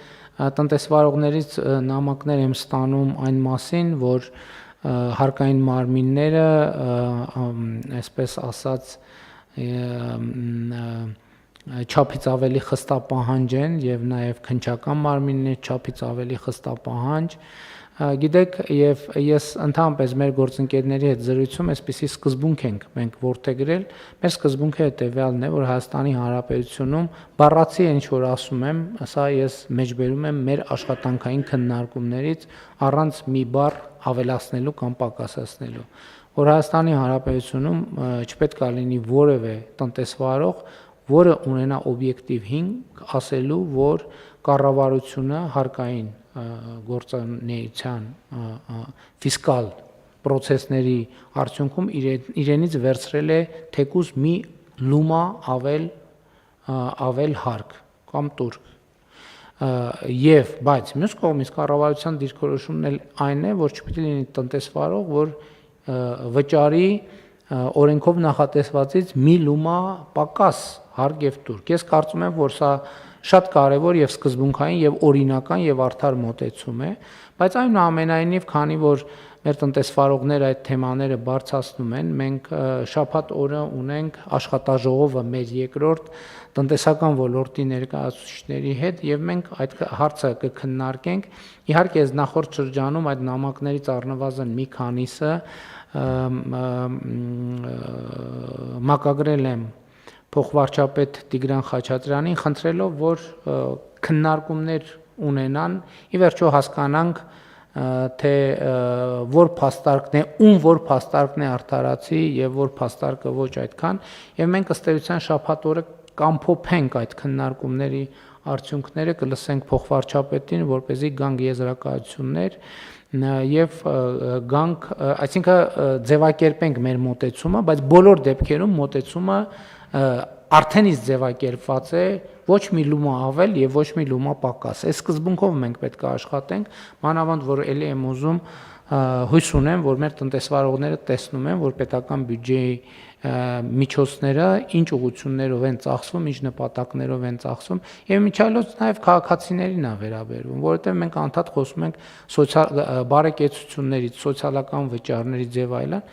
տնտեսվարողներից նամակներ եմ ստանում այն մասին, որ հարկային մարմինները, այսպես ասած, չափից ավելի խստապահանջ են եւ նաեւ քննչական մարմիններ չափից ավելի խստապահանջ։ Գիտեք, եւ ես ընդհանրապես մեր գործընկերների հետ զրույցում այսպիսի սկզբունք ենք մենք ворթեգրել։ Մեր սկզբունքը հետեւյալն է, որ Հայաստանի Հանրապետությունում բառացի ինչ որ ասում եմ, սա ես մեջբերում եմ մեր աշխատանքային քննարկումներից առանց մի բառ ավելացնելու կամ պակասացնելու, որ Հայաստանի Հանրապետությունում չպետք է լինի որևէ տնտեսվարող, որը ունենա օբյեկտիվ հիմք ասելու, որ կառավարությունը հարկային գործունեության ֆիսկալ պրոցեսների արդյունքում իրենից վերցրել է թեկուզ մի լումա ավել հարկ կամ տուրք։ Եվ բայց մյուս կողմից կառավարության դիրքորոշումն էլ այն է, որ չպետք է լինի տնտեսվարող, որ վճարի օրենքով նախատեսվածից մի լումա պակաս հարկ եւ տուրք։ Ես կարծում եմ, որ սա շատ կարևոր եւ սկզբունքային եւ օրինական եւ արդար մոտեցում է, բայց այնուամենայնիվ, քանի որ մեր տնտեսվարողները այդ թեմաները բարձրացնում են, մենք շաբաթ օրը ունենք աշխատաժողովը մեր երկրորդ տնտեսական ոլորտի ներկայացուցիչների հետ եւ մենք այդ հարցը կքննարկենք։ Իհարկե, ես նախորդ շրջանում այդ նամակներից առնվազն մի քանիսը մակագրել եմ փոխվարչապետ Տիգրան Խաչատրյանին, խնդրելով, որ քննարկումներ ունենան, ի վերջո հասկանանք, թե որ փաստարկն է, ում որ փաստարկն է արդարացի եւ որ փաստարկը ոչ այդքան, եւ մենք ըստ էության շաբաթ օրը կամփոփենք այդ քննարկումների արդյունքները կլսենք փոխվարչապետին, որպեսզի գանք եզրակացություններ եւ գանք, այսինքն ձևակերպենք մեր մոտեցումը, բայց բոլոր դեպքերում մոտեցումը արդեն իսկ ձևակերպված է, ոչ մի լումա ավել եւ ոչ մի լումա պակաս։ Այս սկզբունքով մենք պետք է աշխատենք, մանավանդ որ ելի եմ ուզում հույս ունեմ, որ մեր տնտեսվարողները տեսնում են, որ պետական բյուջեի միջոցները ինչ ուղղություններով են ծախսվում, ինչ նպատակներով են ծախսվում եւ միջալոց նաեւ քաղաքացիներին է վերաբերվում, որովհետեւ մենք անդադ խոսում ենք բարեկեցություններից, սոցիալական վճարներից եւ այլն,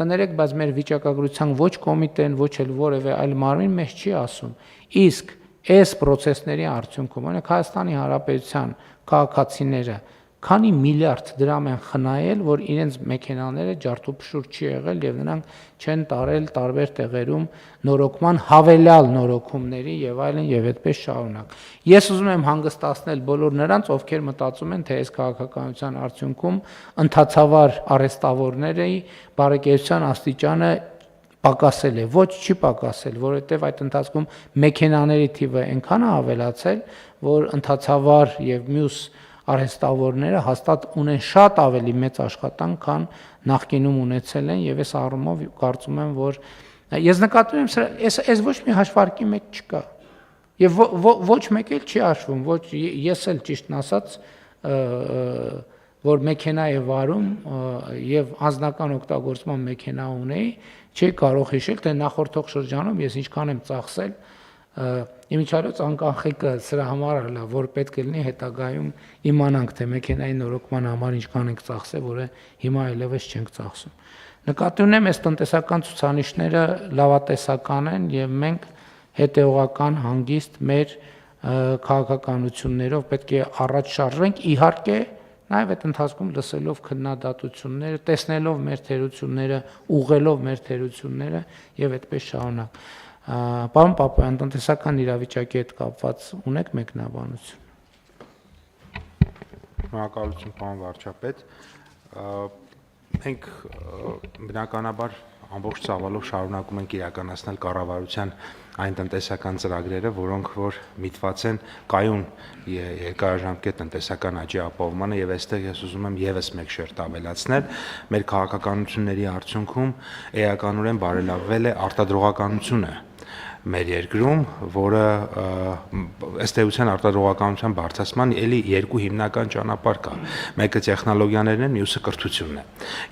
կներեք, բայց մեր վիճակագրության ոչ կոմիտեն, ոչ էլ որևէ այլ մարմին մեզ չի ասում։ Իսկ այս process-ների արդյունքում, օրինակ Հայաստանի Հանրապետության քաղաքացիները քանի միլիարդ դրամ են խնայել, որ իրենց մեքենաները ջարդուփշուր չի եղել եւ նրանք չեն տարել տարբեր տեղերում նորոգման հավելյալ նորոգումների եւ այլն եւ այդպես շարունակ։ Ես ուզում եմ հանգստացնել բոլոր նրանց, ովքեր մտածում են, թե այս քաղաքականության արդյունքում ընդհանցավար արհեստավորների բարեկեցության աստիճանը պակասել է, ոչ չի պակասել, որովհետև այդ ընթացքում մեքենաների թիվը այնքան է ավելացել, որ ընդհանցավար եւ մյուս արհեստավորները հաստատ ունեն շատ ավելի մեծ աշխատանք, քան նախկինում ունեցել են եւ այս առումով կարծում եմ, որ ես նկատում եմ այս ոչ մի հաշվարկի մեջ չկա եւ ոչ մեկ էլ չի հաշվում, ոչ ես էլ ճիշտն ասած որ մեքենա է վարում եւ անձնական օգտագործման մեքենա ունեի, չի կարող հիշել, թե նախորդող շրջանում ես ինչքան եմ ծախսել Իմիջիայլոց անկանխիկը սրա համար է, որ պետք է լինի հետագայում իմանանք, թե մեքենայի նորոգման համար ինչքան ենք ծախսել, որը հիմա այլևս չենք ծախսում։ Նկատի ունեմ, այս տնտեսական ցուցանիշները լավատեսական են եւ մենք հետեւողական հանգիստ մեր քաղաքականություններով պետք է առաջ շարժվենք, իհարկե նաև այդ ընթացքում լսելով քննադատությունները, տեսնելով մեր թերությունները, ուղղելով մեր թերությունները եւ այդպես շարունակ։ Պարոն Պապայան, տնտեսական իրավիճակի հետ կապված ունեք մեկնաբանություն։ Շնորհակալություն, պարոն վարչապետ։ Մենք բնականաբար ամբողջ ծավալով շարունակում ենք իրականացնել կառավարության այն տնտեսական ծրագրերը, որոնք որ միտված են կայուն երկարաժամկետ տնտեսական աճի ապահովմանը եւ այստեղ ես ուզում եմ եւս մեկ շերտ ավելացնել, մեր քաղաքականությունների արդյունքում էականորեն բարելավվել է արտադրողականությունը մեր երկրում, որը ըստ էության արտադրողականության բարձրացման էլի երկու հիմնական ճանապարհ կա։ Մեկը տեխնոլոգիաներն են, մյուսը կրթությունն է։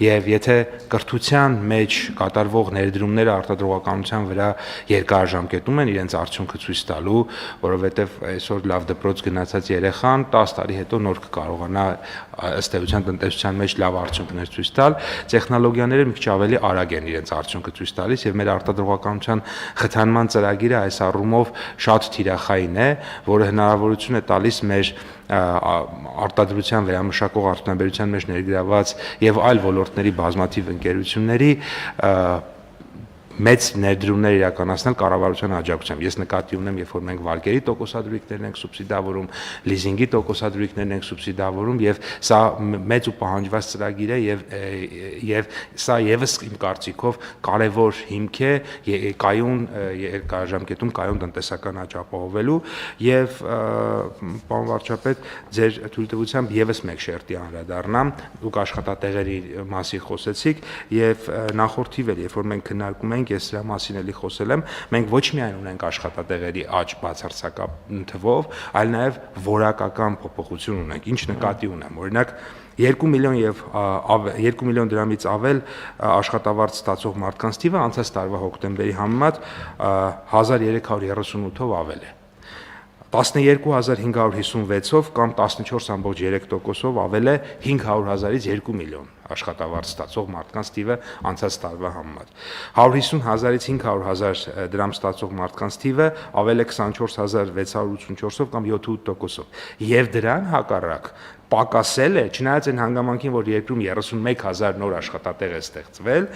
Եվ եթե կրթության մեջ կատարվող ներդրումները արտադրողականության վրա երկարաժամկետում են իրենց արդյունքը ցույց տալու, որովհետև այսօր լավ դպրոց գնացած երեխան 10 տարի հետո նոր կկարողանա ըստ էության տնտեսության մեջ լավ արդյունքներ ցույց տալ, տեխնոլոգիաները մի քիչ ավելի արագ են իրենց արդյունքը ցույց տալիս եւ մեր արտադրողականության խթանման ծրագիրը այս առումով շատ թիրախային է, որը հնարավորություն է տալիս մեր արտադրության վերամշակող արտոնաբերության մեջ ներգրաված եւ այլ ոլորտների բազմաթիվ ընկերությունների մեծ ներդրումներ իրականացնել կառավարության աջակցությամբ։ Ես նկատի ունեմ, երբ որ մենք վարկերի տոկոսադրույքներն ենք սուբսիդավորում, լիզինգի տոկոսադրույքներն ենք սուբսիդավորում եւ սա մեծ ու պահանջված ծրագիր է եւ սա եւս իմ կարծիքով կարեւոր հիմք է կայուն երկարաժամկետում կայուն տնտեսական աճ ապահովելու եւ պարոն վարչապետ, ձեր թույլտվությամբ եւս մեկ շերտի անդրադառնամ, դուք աշխատատեղերի մասին խոսեցիք եւ նախորդիվ էլ երբ որ մենք քննարկում ենք ես սրա մասին էլի խոսել եմ, մենք ոչ միայն ունենք աշխատատեղերի աճ բացարձակապ թվով, այլ նաև որակական փոփոխություն ունենք, ինչ նկատի ունեմ, օրինակ 2 միլիոն եւ 2 միլիոն դրամից ավել աշխատավարձ ստացող մարդկանց թիվը անցած տարվա հոկտեմբերի համեմատ 1338-ով ավել է 12556-ով կամ 14.3%-ով ավել է 500,000-ից 2 միլիոն աշխատավարձ ստացող մարդկանց թիվը անցած տարվա համեմատ 150,000-ից 500,000 դրամ ստացող մարդկանց թիվը ավել է 24684-ով կամ 7.8%-ով եւ դրան հակառակ պակասել է, չնայած այն հանգամանքին, որ երկրում 31,000 նոր աշխատատեղ է ստեղծվել,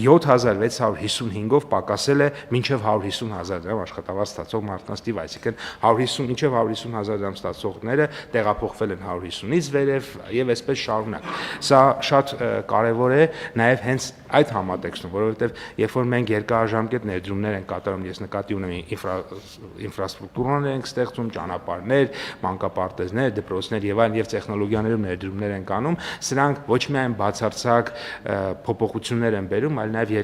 7655-ով պակասել է մինչև 150,000 դրամ աշխատավարձ ստացող մարդկանց թիվը, այսինքն 150 մինչև 150,000 դրամ ստացողները տեղափոխվել են 150-ից վերև եւ այսպես շարունակ։ Սա շատ կարևոր է նաև հենց այդ համատեքստում, որովհետև երբ որ մենք երկարաժամկետ ներդրումներ ենք կատարում, ես նկատի ունեմ ինֆրաստրուկտուրաներ ենք ստեղծում, ճանապարհներ, մանկապարտեզներ, դպրոցներ եւ այլն եւ տեխնոլոգիաներում ներդրումներ ենք անում, սրանք ոչ միայն բացարձակ փոփոխություններ են բերում, այլ նաև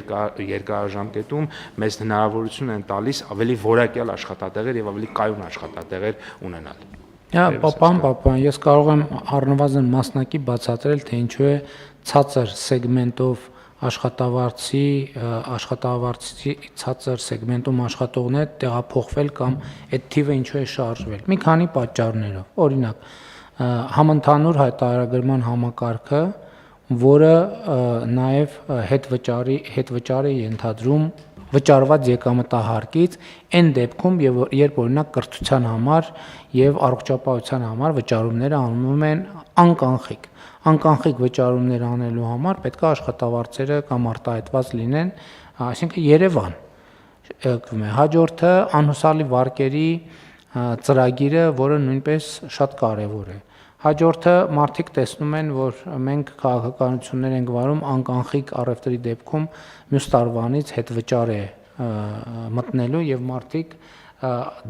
երկարաժամկետում մեզ հնարավորություն են տալիս ավելի որակյալ աշխատատեղեր եւ ավելի կայուն աշխատատեղեր ունենալ։ Պապան, ես կարող եմ առնվազն մասնակի բացատրել, թե ինչու է ցածր սեգմենտով աշխատավարձի ցածր սեգմենտում աշխատողներ տեղափոխվել կամ այդ թիվը ինչու է շարժվել։ Մի քանի պատճառներով։ Օրինակ, համընդհանուր հայտարարագրման համակարգը, որը նաև հետվճար է ենթադրում վճարված եկամտահարկից այն դեպքում, երբ օրինակ կրթության համար եւ առողջապահության համար վճարումները անում են անկանխիկ վճարումներ անելու համար պետք է աշխատավարձերը կամ արտահայտված լինեն, այսինքն Երևան։ Հաջորդը անհուսալի վարկերի ծրագիրը, որը նույնպես շատ կարևոր է։ Հաջորդը մարդիկ տեսնում են, որ մենք քաղաքականություններ ենք վարում անկանխիկ առևտրի դեպքում մյուս տարվանից հետվճար է մտնելու եւ մարդիկ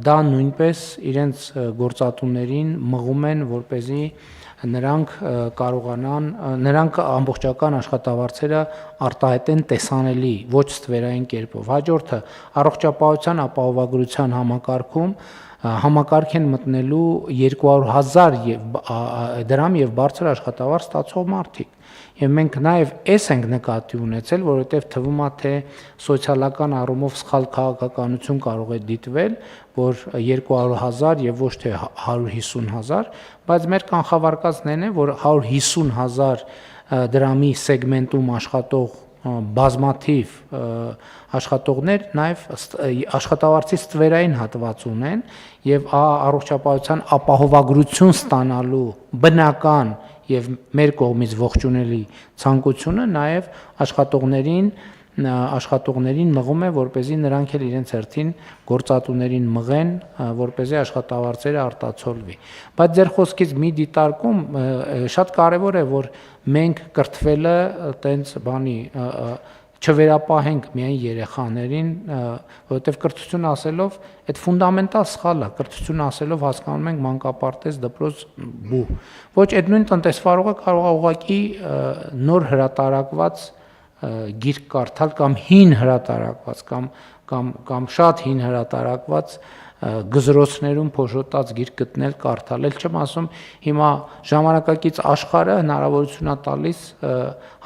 դա նույնպես իրենց գործատուներին մղում են, որպեսզի նրանք նրանք ամբողջական աշխատավարձերը արտահայտեն տեսանելի, ոչ ստվերային կերպով։ Հաջորդը առողջապահության ապահովագրության համակարգում համակարգ են մտնելու 200,000 դրամ եւ բարձր աշխատավարձ ստացող մարդիկ։ Եվ մենք նաև էս ենք նկատի ունեցել, որովհետև թվում է, թե սոցիալական առումով սխալ քաղաքականություն կարող է դիտվել, որ 200,000 եւ ոչ թե 150,000, բայց մեր կանխավարկածներն են, որ 150,000 դրամի սեգմենտում աշխատող բազմաթիվ աշխատողներ նաև աշխատավարձի ստվերային հատված ունեն եւ առողջապահության ապահովագրություն ստանալու բնական եւ մեր կողմից ողջունելի ցանկությունը նաև աշխատողներին մղում է, որպեսզի նրանք էլ իրենց հերթին գործատուներին մղեն, որպեսզի աշխատավարձերը արտացոլվի։ Բայց ձեր խոսքից մի դիտարկում շատ կարևոր է, որ մենք կրթվելը տենց բանի չվերապահենք միայն երեխաներին, որովհետև կրթություն ասելով այդ ֆունդամենտալ սխալ է, կրթություն ասելով հասկանում ենք մանկապարտեզ, դպրոց, բու։ Ոչ, այդ նույն տնտեսվարողը կարող է ուղղակի նոր հրատարակված գիրք կարդալ կամ հին հրատարակված կամ շատ հին հրատարակված գզրոցներում փոշոտած գիրք գտնել, կարդալ, ել չեմ ասում, հիմա ժամանակակից աշխարհը հնարավորություն է տալիս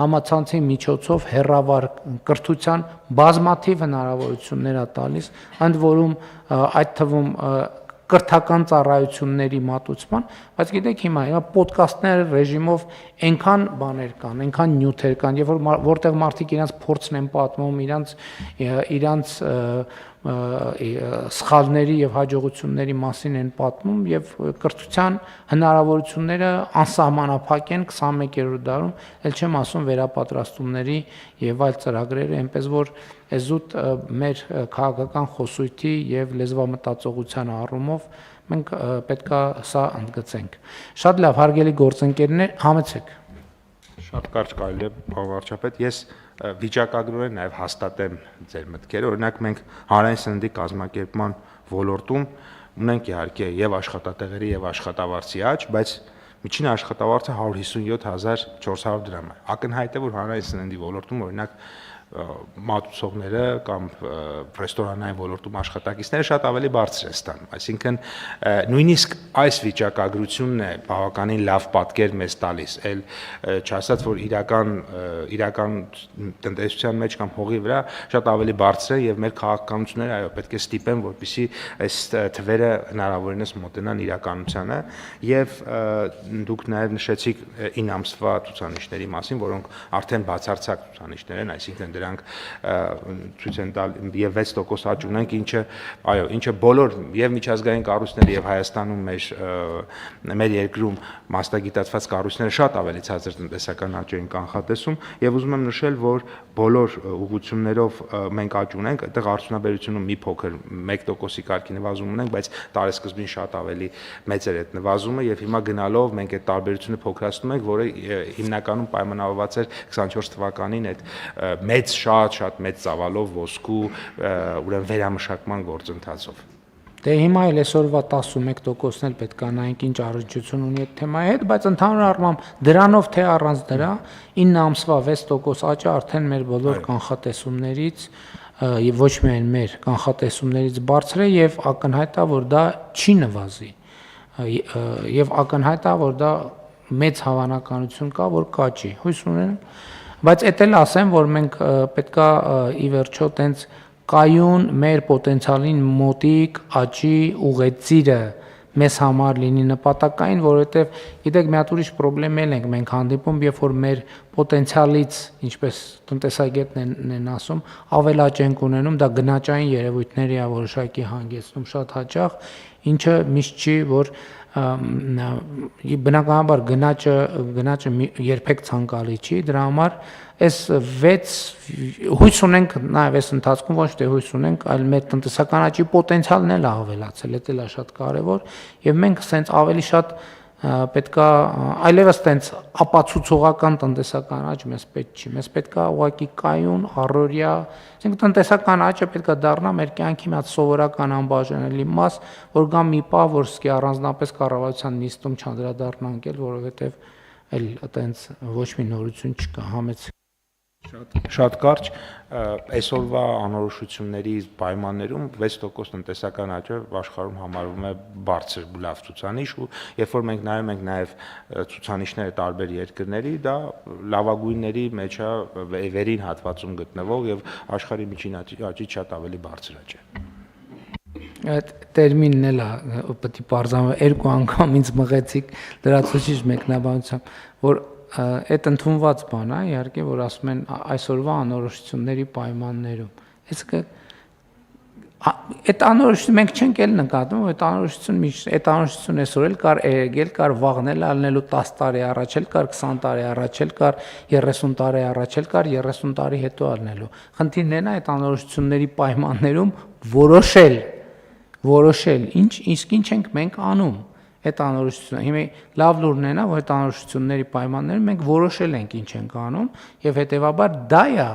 համացանցի միջոցով հեռավար կրթության բազմաթիվ հնարավորություններ է տալիս, ընդ որում այդ թվում կրթական ծառայությունների մատուցման, բայց գիտեք հիմա ոդկասթներ ռեժիմով այնքան բաներ կան, այնքան նյութեր կան, եւ որտեղ մարդիկ իրենց փորձն են պատմում, իրանց սխալների եւ հաջողությունների մասին են պատմում եւ կրթության հնարավորությունները անսահմանափակ են 21-րդ դարում, ել չեմ ասում վերապատրաստումների եւ այլ ծրագրերը, այնպես որ էզուտ մեր քաղաքական խոսույթի եւ լեզվամտածողության առումով մենք պետքա սա ընդգծենք։ Շատ լավ, հարգելի գործընկերներ, համեցեք։ Շատ կարճ կարելի է, պարոն վարչապետ, ես վիճակագրորեն նաև հաստատեմ ձեր մտքերը, օրինակ մենք հանրային սննդի կազմակերպման ոլորտում ունենք իհարկե եւ աշխատատեղերի եւ աշխատավարձի աճ, բայց միջին աշխատավարձը 157,400 դրամ է։ Ակնհայտ է, որ հանրային սննդի ոլորտում օրինակ մատուցողները կամ ռեստորանային ոլորտում աշխատակիցները շատ ավելի բարձր են ստանում, այսինքն նույնիսկ այս վիճակագրությունն է բավականին լավ պատկեր մեզ տալիս, այլ չասած, որ իրական տնտեսության մեջ կամ հողի վրա շատ ավելի բարձր է եւ մեր քաղաքականությունները այո պետք է ստիպեն, որպեսզի այս թվերը հնարավորինս մոտենան իրականությանը եւ դուք նաեւ նշեցիք 9 ամսվա ցուցանիշների մասին, որոնք արդեն բացարձակ ցուցանիշներ են, այսինքն դրանք ցույց են տալ եւ 6% աճ ունենք, ինչը բոլոր եւ միջազգային կառույցները եւ Հայաստանում մեր երկրում մասնագիտացված կառույցները շատ ավելի ցածր տնտեսական աճ են կանխատեսում եւ ուզում եմ նշել, որ բոլոր ուղղություններով մենք աճ ունենք, այդտեղ արդյունաբերությունում մի փոքր 1%-ի կարգի նվազում ունենք, բայց տարեսկզբին շատ ավելի մեծ էր այդ նվազումը եւ հիմա գնալով մենք այդ տարբերությունը փոքրացնում ենք, որը հիմնականում պայմանավորված էր 24 թվականին այդ շատ մեծ ծավալով ոսկու ուրեմն վերամշակման գործընթացով։ Դե հիմա էլ այսօրվա 11%-ն էլ պետք է նայենք ինչ առնչություն ունի այդ թեմայի հետ, բայց ընդհանուր առմամբ դրանով թե առանց դրա 9 ամսվա 6% աճը արդեն մեր բոլոր կանխատեսումներից եւ ոչ միայն մեր կանխատեսումներից բարձր է եւ ակնհայտ է, որ դա չի նվազի։ Եվ ակնհայտ է, որ դա մեծ հավանականություն կա, որ կաճի։ Հույս ունեմ, բայց էդ էլ ասեմ, որ մենք պետքա ի վերջո տենց կայուն մեր պոտենցիալին մոտիկ աճի ուղեցիրը մեզ համար լինի նպատակային, որովհետև գիտեք մի հատ ուրիշ խնդրեմ ենք մենք հանդիպում, երբ որ մեր պոտենցիալից, ինչպես տնտեսագետներն են ասում, ավելաճ ենք ունենում, դա գնաճային երևույթների է որոշակի հանգեցնում շատ հաճախ, ինչը միշտ չի, որ բնականաբար գնաճը երբեք ցանկալի չի, դրա համար այս 6 հույս ունենք նաև այս ընթացքում ոչ թե հույս ունենք, այլ մեր տնտեսական աճի պոտենցիալն էլ ավելացել, դա էլ է շատ կարևոր, եւ մենք սենց ավելի շատ պետքա այլևս տենց ապացուցողական տնտեսական աճ մեզ պետք չի, մեզ պետքա ուղղակի կայուն, առօրյա, ասենք տնտեսական աճը պետքա դառնա մեր կյանքի մի հատ սովորական անբաժանելի մաս, որ գա մի պահ, որ սկի առանձնապես կառավարության նիստում չանդրադառնանք էլ, որովհետև այլ այտենց ոչ մի նորություն չկա, համեց Շատ կարճ այսօրվա անորոշությունների պայմաններում 6% տնտեսական աճը աշխարհում համարվում է բարձր լավ ցուցանիշ ու երբ որ մենք նայում ենք նաև ցուցանիշները տարբեր երկրների, դա լավագույնների մեջ է վերին հատվածում գտնվող եւ աշխարհի միջին աճից շատ ավելի բարձր աճ է։ Այդ տերմինն էլ է պետք է բարձրանա երկու անգամ ինձ մղեցիք լրացուցիչ մեկնաբանությամբ, որ այդ ընդունված բան է, իհարկե, որ ասում են այսօրվա անորոշությունների պայմաններում։ Այդ անորոշությունը մենք չենք էլ նկատում, այդ անորոշությունը այսօր էլ կար, եկել կար, վաղն էլ ալնելու 10 տարի առաջ էլ կար, 20 տարի առաջ էլ կար, 30 տարի առաջ էլ կար, 30 տարի հետո ալնելու։ Խնդիրն է այդ անորոշությունների պայմաններում որոշել, իսկ ինչ ենք մենք անում։ Այդ անորոշությունը հիմա լավ լուրն է նա, որ այդ անորոշությունների պայմաններում մենք որոշել ենք ինչ ենք անում եւ հետեւաբար դա է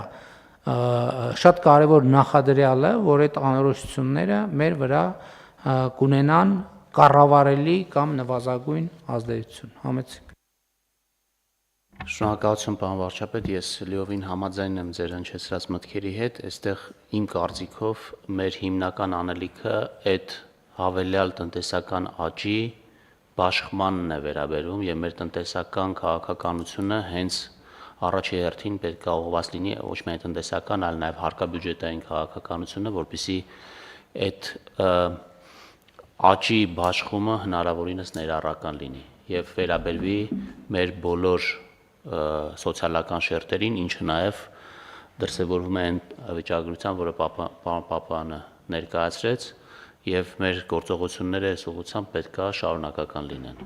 շատ կարեւոր նախադրյալը, որ այդ անորոշությունները մեր վրա կունենան կառավարելի կամ նվազագույն ազդեցություն։ Համեցեք։ Շնորհակալություն, պարոն վարչապետ, ես լիովին համաձայն եմ ձեր հնչեցրած մտքերի հետ, այստեղ իմ կարծիքով մեր հիմնական անելիքը այդ հավելյալ տնտեսական աճի բաշխմանն է վերաբերում եւ մեր տնտեսական քաղաքականությունը հենց առաջի հերթին պետք է ուղղված լինի ոչ միայն տնտեսական, այլ նաեւ հարկաբյուջետային քաղաքականությունը, որպեսզի այդ աճի բաշխումը հնարավորինս ներառական լինի եւ վերաբերվի մեր բոլոր սոցիալական շերտերին, ինչը նաեւ դրսևորվում է այն վիճակագրությամբ, որը պարոն Պապյանը ներկայացրեց եւ մեր գործողությունները այս ուղղությամբ պետք է շարունակական լինեն։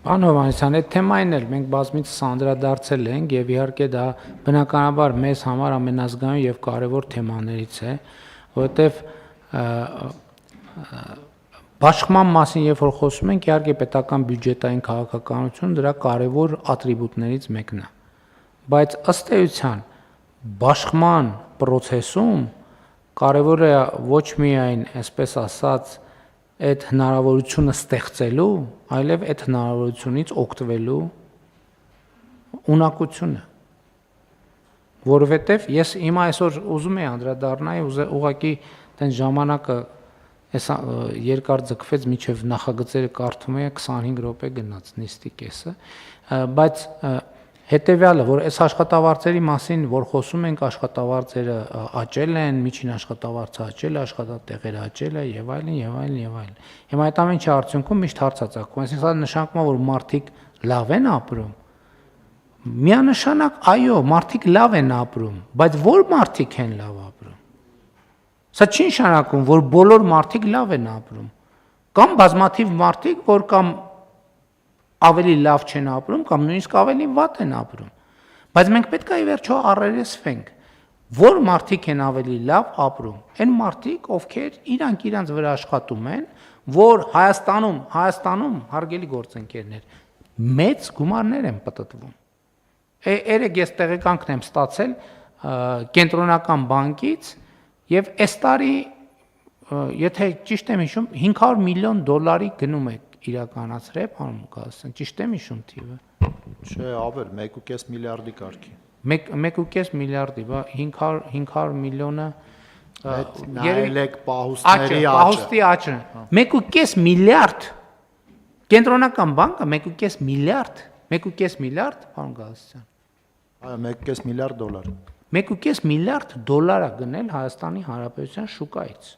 Պարոն Հովհաննիսյան, այդ թեմային էլ մենք բազմիցս անդրադարձել ենք եւ իհարկե դա բնականաբար մեզ համար ամենազգայուն եւ կարեւոր թեմաներից է, որովհետեւ Բաշխման մասին երբ որ խոսում ենք, իհարկե պետական բյուջետային քաղաքականություն դրա կարևոր ատրիբուտներից մեկն է։ Բայց ըստ էության բաշխման process-ում կարևոր է ոչ միայն, այսպես ասած, այդ հնարավորությունը ստեղծելու, այլև այդ հնարավորությունից օգտվելու ունակությունը։ Որովհետև ես հիմա այսօր ուզում եմ անդրադառնալ, ուղղակի տեն ժամանակը Ես երկար ձգվեց միջև նախագծերը կարդում էի 25 րոպե գնաց նիստի կեսը, բայց հետեւյալը, որ այս աշխատավարձերի մասին, որ խոսում ենք, աշխատավարձերը աճել են, միջին աշխատավարձը աճել է, աշխատատեղերը աճել է եւ այլն եւ այլն եւ այլն։ Հիմա այդ ամենի արդյունքում միշտ հարց է ծագում, այսինքն սա նշանակում է, որ մարդիկ լավ են ապրում, Միանշանակ այո, մարդիկ լավ են ապրում, բայց որ մարդիկ են լավ ապրում։ Սա չի նշանակում, որ բոլոր մարդիկ լավ են ապրում։ Կամ բազմաթիվ մարդիկ, որ կամ ավելի լավ չեն ապրում, կամ նույնիսկ ավելի վատ են ապրում։ Բայց մենք պետք է ի վերջո առերեսվենք, որ մարդիկ են ավելի լավ ապրում։ Այն մարդիկ, ովքեր իրանք վրա աշխատում են, որ Հայաստանում հարգելի գործընկերներ, մեծ գումարներ են պտտվում։ Երեք ես տեղեկանքն եմ ստացել կենտրոնական բանկից եւ այս տարի, եթե ճիշտ եմ հիշում, $500 միլիոն գնում է իրականացրել, պարոն Մուկասյան, ճիշտ եմ հիշում թիվը։ Չէ, ավել 1.5 միլիարդի կարգի։ 1.5 միլիարդի, բա 500 միլիոնը Նայեք պահուստների պահուստի աճը 1.5 միլիարդ կենտրոնական բանկը 1.5 միլիարդ 1.5 միլիարդ, պարոն Գալստյան։ Այո, 1.5 միլիարդ դոլար։ 1.5 միլիարդ դոլար է գնել Հայաստանի Հանրապետության շուկայից։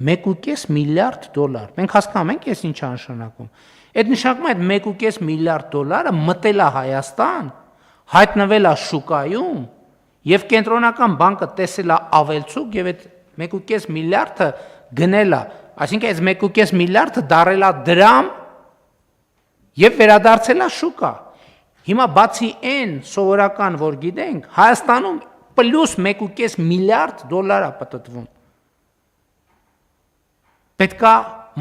1.5 միլիարդ դոլար։ Մենք հասկանում ենք, ես ինչ նշանակում։ Այդ նշանակում է այդ 1.5 միլիարդ դոլարը մտել է Հայաստան, հայտնվել է շուկայում, եւ կենտրոնական բանկը տեսել է ավելցուկ եւ այդ 1.5 միլիարդը գնել է, այսինքն այս 1.5 միլիարդը դարել է դրամ եւ վերադարձել է շուկա։ Հիմա բացի այն սովորական, որ գիտենք, Հայաստանում պլյուս 1.5 միլիարդ դոլար է պտտվում։ Պետքա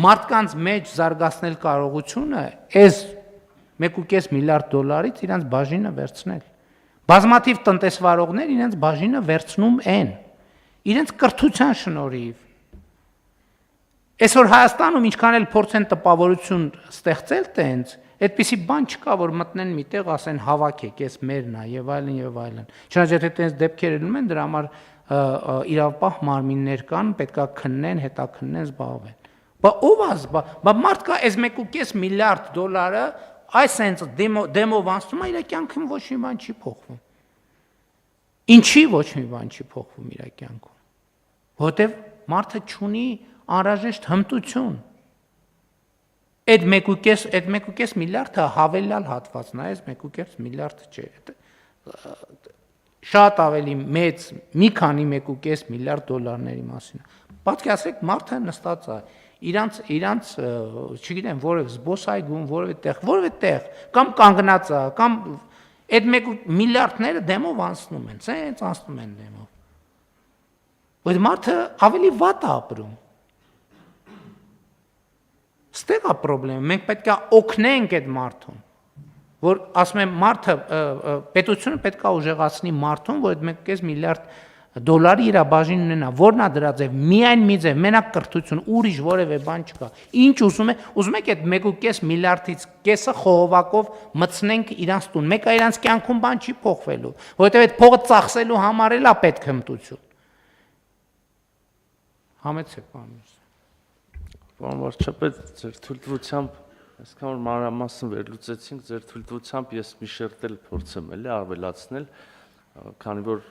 մարդկանց մեջ զարգացնել կարողությունը այս 1.5 միլիարդ դոլարից իրենց բաժինը վերցնել։ Բազմաթիվ տնտեսվարողներ իրենց բաժինը վերցնում են, իրենց կրթության շնորհիվ։ Այսօր Հայաստանում ինչքան էլ փորձեն տպավորություն ստեղծել տենց, այդպիսի բան չկա, որ մտնեն միտեղ, ասեն հավաքեք, այս մերն է եւ այլն եւ այլն։ Չնայած եթե տենց դեպքեր լինում են, դրա համար իրավապահ մարմիններ կան, պետքա քննեն, հետաքննեն, զբաղվեն։ Բա ով է, բա մարդ կա այս 1.5 միլիարդ դոլարը այս հենց դեմով անցնում է, իր կյանքում ոչ մի բան չի փոխվում։ Ինչի ոչ մի բան չի փոխվում իր կյանքում։ Որտեւ մարդը չունի անհրաժեշտ հմտություն։ Այդ 1.5 միլիարդը հավելյալ հատվածն է, այս 1.5 միլիարդը չէ։ Շատ ավելի մեծ, մի քանի 1.5 միլիարդ դոլարների մասին։ Պատկերացրեք, մարդը նստած է, իրանց չգիտեմ, որևէ զբոսայգում, որևէ տեղ, կամ կանգնած է, կամ այդ 1 միլիարդները դեմով անցնում են, ցենց անցնում են դեմով։ Որ մարդը ավելի վատ է ապրում։ Ստեղ է խնդրեմ, մենք պետք է օգնենք այդ մարդուն, որ ասում եմ մարդը պետությունը պետք է ուժեղացնի մարդուն, որ այդ 1.5 միլիարդ դոլարի իր բաժին ունենա, որն է դրա ձև, միայն մի ձև, մենակ կրթություն, ուրիշ որևէ բան չկա։ Ինչ ուզում եք այդ 1.5 միլիարդից կեսը խողովակով մտցնենք իրանց տուն։ Մեկը իրանց կյանքում բան չի փոխվելու, որովհետև այդ փողը ծախսելու համար էլ է պետք հմտություն։ Համեցեք, պարոն։ Պարոն վարչապետ, ձեր թույլտվությամբ, այսքան որ մանրամասն վերլուծեցինք, ձեր թույլտվությամբ ես մի շերտ էլ փորձեմ էլի ավելացնել, քանի որ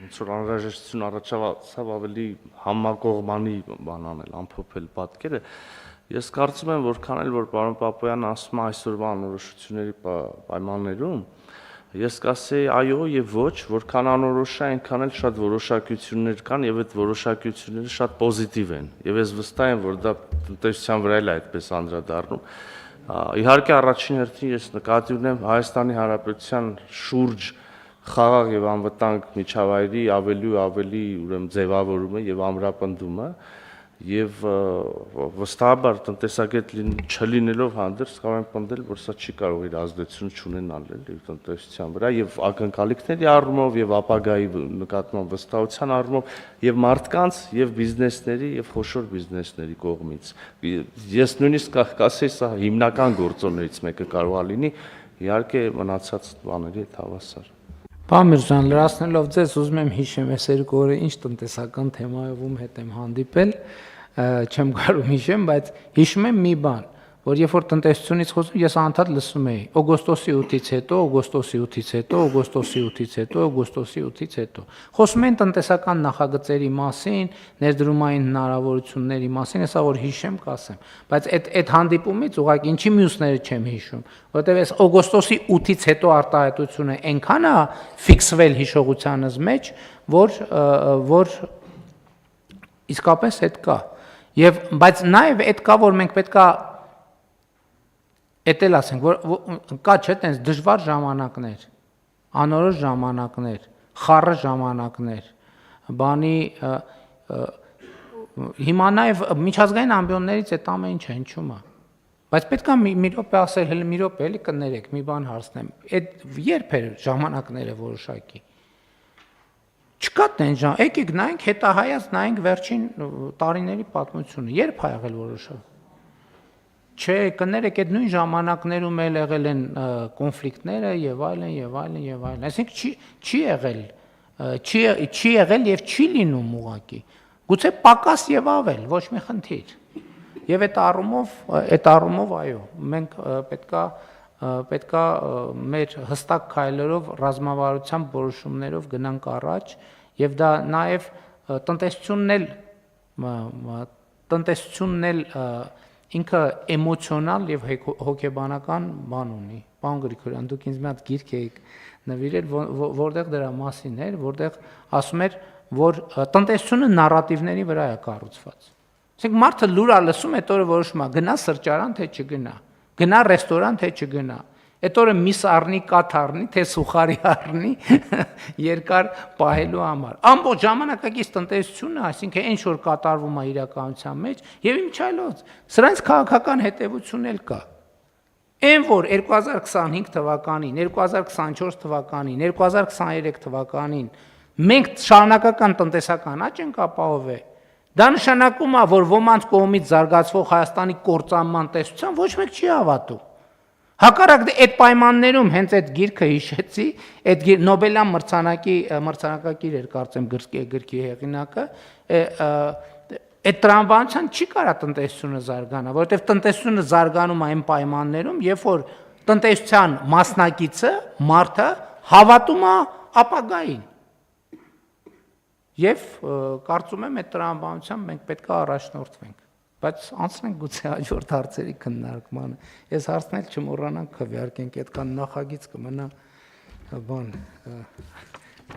ոնց որ անհրաժեշտություն առաջացավ ավելի համակողմանի բան անել, ամփոփել պատկերը, ես կարծում եմ, որքան էլ որ պարոն Պապոյանը ասում է այսօրվա անորոշությունների պայմաններում, ես կասեի այո եւ ոչ, որքան անորոշ է, այնքան էլ շատ որոշակություններ կան եւ այդ որոշակությունները շատ պոզիտիվ են։ Եվ ես վստահ եմ, որ դա տնտեսության վրա էլ է այդպես անդրադառնում։ Իհարկե առաջին հերթին ես նկատի ունեմ Հայաստանի Հանրապետության շուրջ խաղաղ եւ անվտանգ միջավայրի ավելի ու ավելի ուրեմն ձևավորումը եւ ամրապնդումը եւ վստահաբար տնտեսագետ չլինելով հանդերձ կարող եմ պնդել, որ սա չի կարող իր ազդեցություն չունենալ էլի տնտեսության վրա եւ ակնկալիքների առումով եւ ապագայի նկատմամբ վստահության առումով եւ մարդկանց եւ բիզնեսների եւ խոշոր բիզնեսների կողմից։ Ես նույնիսկ կասեի, սա հիմնական գործոններից մեկը կարող է լինի, իհարկե մնացած բաների հետ հավասար։ Պարոն Միրզյան, լրացնելով ձեզ, ուզում եմ հիշեմ, այս երկու օրը ինչ տնտեսական թեմայով հետ եմ հանդիպել, չեմ կարող հիշեմ, բայց հիշում եմ մի բան, որ երբ որ տնտեսությունից խոսում, ես անդադ լսում էի օգոստոսի 8-ից հետո, օգոստոսի 8-ից հետո, օգոստոսի 8-ից հետո, օգոստոսի 8-ից հետո։ Խոսում են տնտեսական նախագծերի մասին, ներդրումային հնարավորությունների մասին, հեսա որ հիշեմ, կասեմ, բայց այդ հանդիպումից ուղղակի ինչի մյուսները չեմ հիշում, որովհետև այս օգոստոսի 8-ից հետո արտահայտությունը այնքան է ֆիքսվել հիշողությանս մեջ, որ իսկապես այդ կա։ Եվ բայց նաև այդ կա, որ մենք պետքա Էդ էլ ասենք, որ կա չէ տենց դժվար ժամանակներ, անորոշ ժամանակներ, խառը ժամանակներ, բանի հիմա նաև միջազգային ամբիոններից այդ ամեն ինչը հնչում է։ Բայց պետք է մի րոպե ասել, հələ մի րոպե էլի կներեք, մի բան հարցնեմ։ Այդ երբ էր ժամանակները որոշակի։ Չկա տենց ժամ, եկեք նայենք հետահայաց նայենք վերջին տարիների պատմությունը, երբ ա եղել որոշակի։ Չէ, կներեք, այդ նույն ժամանակներում էլ եղել են կոնֆլիկտները եւ այլն եւ այլն եւ այլն։ Այսինքն չի եղել, չի եղել եւ չի լինում ուղղակի։ Գուցե պակաս եւ ավել, ոչ մի խնդիր։ Եվ այդ առումով այո, մենք պետքա մեր հստակ քայլերով ռազմավարության որոշումներով գնանք առաջ եւ դա նաեւ տնտեսությունն էլ ինքը էմոցիոնալ եւ հոգեբանական բան ունի։ Պարոն Գրիգորյան, դուք ինձ մի հատ գիրք եք նվիրել, որտեղ դրա մասին էր, որտեղ ասում էր, որ տնտեսությունը նարատիվների վրա է կառուցված։ Այսինքն մարդը լուր է լսում, այդ օրը որոշում է գնա սրճարան թե չգնա, գնա ռեստորան թե չգնա։ Այդ օրը միս առնի, կաթ առնի, թե սուխարի առնի երկար պահելու համար։ Ամբողջ ժամանակակից տնտեսությունը, այսինքն այն որ կատարվում է իրականության մեջ, եւ ինչ այլոց, սրանց քաղաքական հետևություն էլ կա։ Այն որ 2025 թվականին, 2024 թվականին, 2023 թվականին մենք շարունակական տնտեսական աճ ենք ապահովել, դա նշանակում է, որ ոմանց կողմից զարգացվող Հայաստանի կործանման տեսության ոչ մեկ չի հավատում։ Հակառակ այդ պայմաններում հենց այդ գիրքը հիշեցի, այդ Նոբելյան մրցանակակիր էր կարծեմ գրքի հեղինակը, այդ տրամաբանության չի կարա տնտեսությունը զարգանա, որովհետև տնտեսությունը զարգանում է այն պայմաններում, երբ որ տնտեսության մասնակիցը, մարդը հավատում է ապագային։ Եվ կարծում եմ այդ տրամաբանությամբ մենք պետք է առաջնորդվենք։ Բայց անցնենք գուցե հաջորդ հարցերի քննարկմանը։ Ես հարցնել չմոռանանք քվեարկենք, այդքան նախագիծ կմնա բան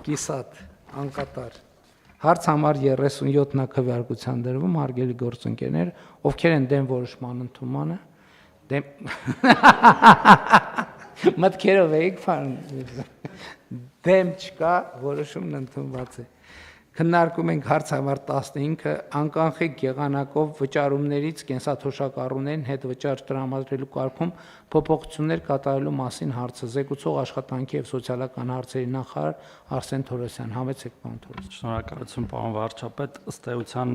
կիսատ, անկատար։ Հարց համար 37-նա քվեարկության դրվում, հարգելի գործընկերներ, ովքեր են դեմ որոշման ընդունմանը, մտքերով էիք դեմ չկա, որոշումն ընդունված է։ Քննարկում ենք հարց համար 15-ը անկանխիկ եղանակով վճարումներից կենսաթոշակառուներին հետ վճար տրամադրելու կարգում փոփոխություններ կատարելու մասին հարցը զեկուցող աշխատանքի եւ սոցիալական հարցերի նախարար Արսեն Թորոսյան։ Համեցեք, պարոն Թորոսյան։ Շնորհակալություն, պարոն վարչապետ, ըստ էության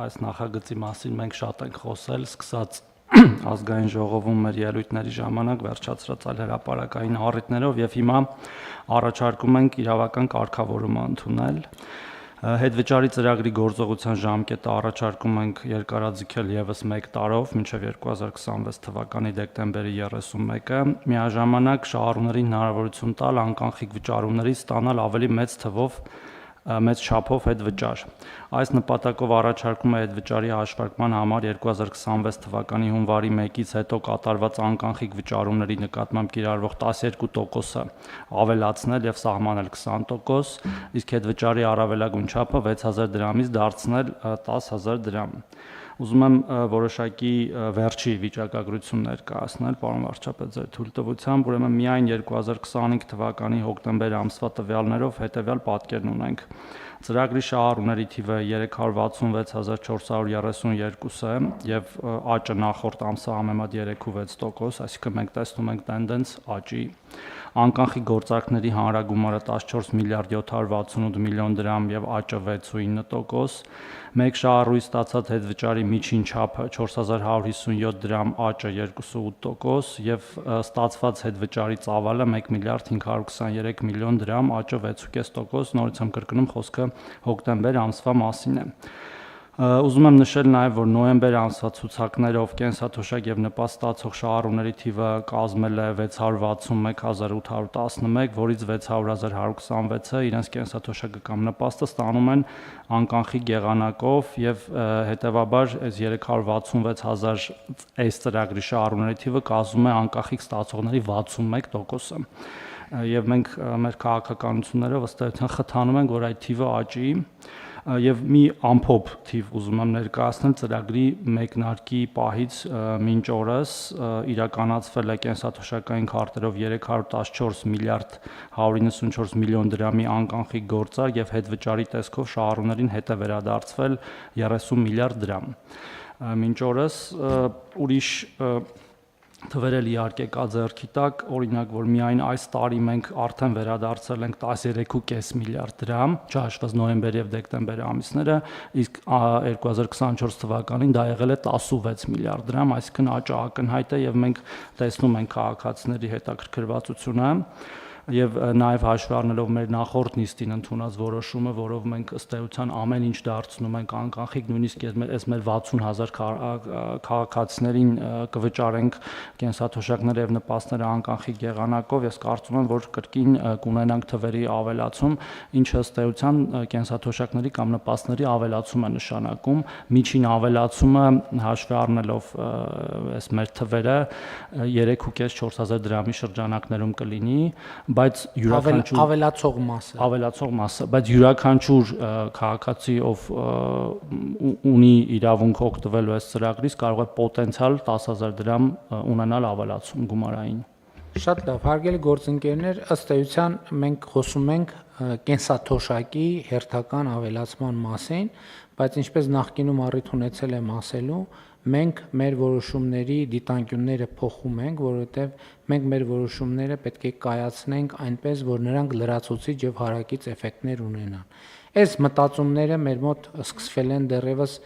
այս նախագծի մասին մենք շատ ենք խոսել, սկսած ազգային ժողովում մեր ելույթների ժամանակ վերջացրած այլ հրապարակային առիթներով եւ հիմա առաջարկում ենք իրավական կարգավորումը ընդունել։ Հետվճարի ծրագրի գործողության ժամկետը առաջարկում ենք երկարաձգել եւս 1 տարով մինչեւ 2026 թվականի դեկտեմբերի 31-ը, միաժամանակ շահառուներին հնարավորություն տալ անկանխիկ վճարումների ստանալ ավելի մեծ չափով հետվճար։ Այս նպատակով առաջարկում է հետվճարի հաշվարկման համար 2026 թվականի հունվարի 1-ից հետո կատարված անկանխիկ վճարումների նկատմամբ կիրառվող 12%-ը ավելացնել եւ սահմանել 20%, իսկ հետվճարի առավելագույն չափը 6000 դրամից դարձնել 10000 դրամ։ Ուզում եմ որոշակի վերջի վիճակագրություն ներկայացնել, պարոն վարչապետ, ձեր թույլտվությամբ, ուրեմն միայն 2025 թվականի հոկտեմբեր ամսվա տվյալներով հետևյալ պատկերն ունենք։ Ծրագրի շահառուների թիվը 366432 է եւ աճը նախորդ ամսը համեմատ 3.6%, այսինքն մենք տեսնում ենք տենդենց աճի։ Անկանխիկ գործարքների հանրագումարը 14 միլիարդ 768 միլիոն դրամ եւ աճը 6.9%, մեկ շահառուի ստացած հետվճարի միջին չափը 4157 դրամ, աճը 2.8% եւ ստացված հետվճարի ծավալը 1 միլիարդ 523 միլիոն դրամ, աճը 6.5%, նորից եմ կրկնում, խոսքը հոկտեմբեր ամսվա մասին է։ Ուզում եմ նշել նաև, որ նոյեմբեր ամսվա ցուցակներով կենսաթոշակ եւ նպաստ ստացող շահառուների թիվը կազմել է 661,811, որից 600,126-ը իրենց կենսաթոշակը կամ նպաստը ստանում են անկանխիկ եղանակով եւ հետեւաբար այս 366,000 այս ծրագրի շահառուների թիվը կազմում է անկանխիկ ստացողների 61%-ը։ Եվ մենք մեր քաղաքականություններով ըստ էության խթանում ենք, որ այդ թիվը աճի եւ մի ամփոփ թիվ ուզում եմ ներկայացնել ծրագրի մեկնարկի պահից մինչ օրս իրականացվել է կենսաթոշակային քարտերով 314 միլիարդ 194 միլիոն դրամի անկանխիկ գործարք եւ հետվճարի տեսքով շահառուներին հետ է վերադարձվել 30 միլիարդ դրամ։ Մինչ օրս ուրիշ թվեր էլ իհարկե կա ձեռքի տակ, օրինակ, որ միայն այս տարի մենք արդեն վերադարձել ենք 13.5 միլիարդ դրամ, չհաշված նոյեմբեր եւ դեկտեմբեր ամիսները, իսկ 2024 թվականին դա եղել է 16 միլիարդ դրամ, այսինքն աճը ակնհայտ է եւ մենք տեսնում ենք քաղաքացիների հետաքրքրվածությունը եւ նաեւ հաշվի առնելով մեր նախորդ նիստին ընդունած որոշումը, որով մենք ըստ էության ամեն ինչ դարձնում ենք անկանխիկ, նույնիսկ այս մեր 60,000 քաղաքացիներին կվճարենք կենսաթոշակները եւ նպաստները անկանխիկ եղանակով, ես կարծում եմ, որ կրկին կունենանք թվերի ավելացում, ինչը ըստ էության կենսաթոշակների կամ նպաստների ավելացում է նշանակում, միջին ավելացումը հաշվի առնելով այս մեր թվերը 3.5-4,000 դրամի շրջանակներում կլինի, բայց յուրաքանչյուր ավելացող մասը, բայց յուրաքանչյուր քաղաքացի, ով ունի իրավունք օգտվելու այս ծրագրից, կարող է պոտենցիալ 10,000 դրամ ունենալ ավելացում գումարային։ Շատ լավ, հարգելի գործընկերներ, ըստ էության մենք խոսում ենք կենսաթոշակի հերթական ավելացման մասին, բայց ինչպես նախկինում առիթ ունեցել եմ ասելու, մենք մեր որոշումների դիտանկյունները փոխում ենք, որովհետև մենք մեր որոշումները պետք է կայացնենք այնպես, որ նրանք լրացուցիչ եւ հարակից էֆեկտներ ունենան։ Այս մտածումները մեր մոտ սկսվել են դեռևս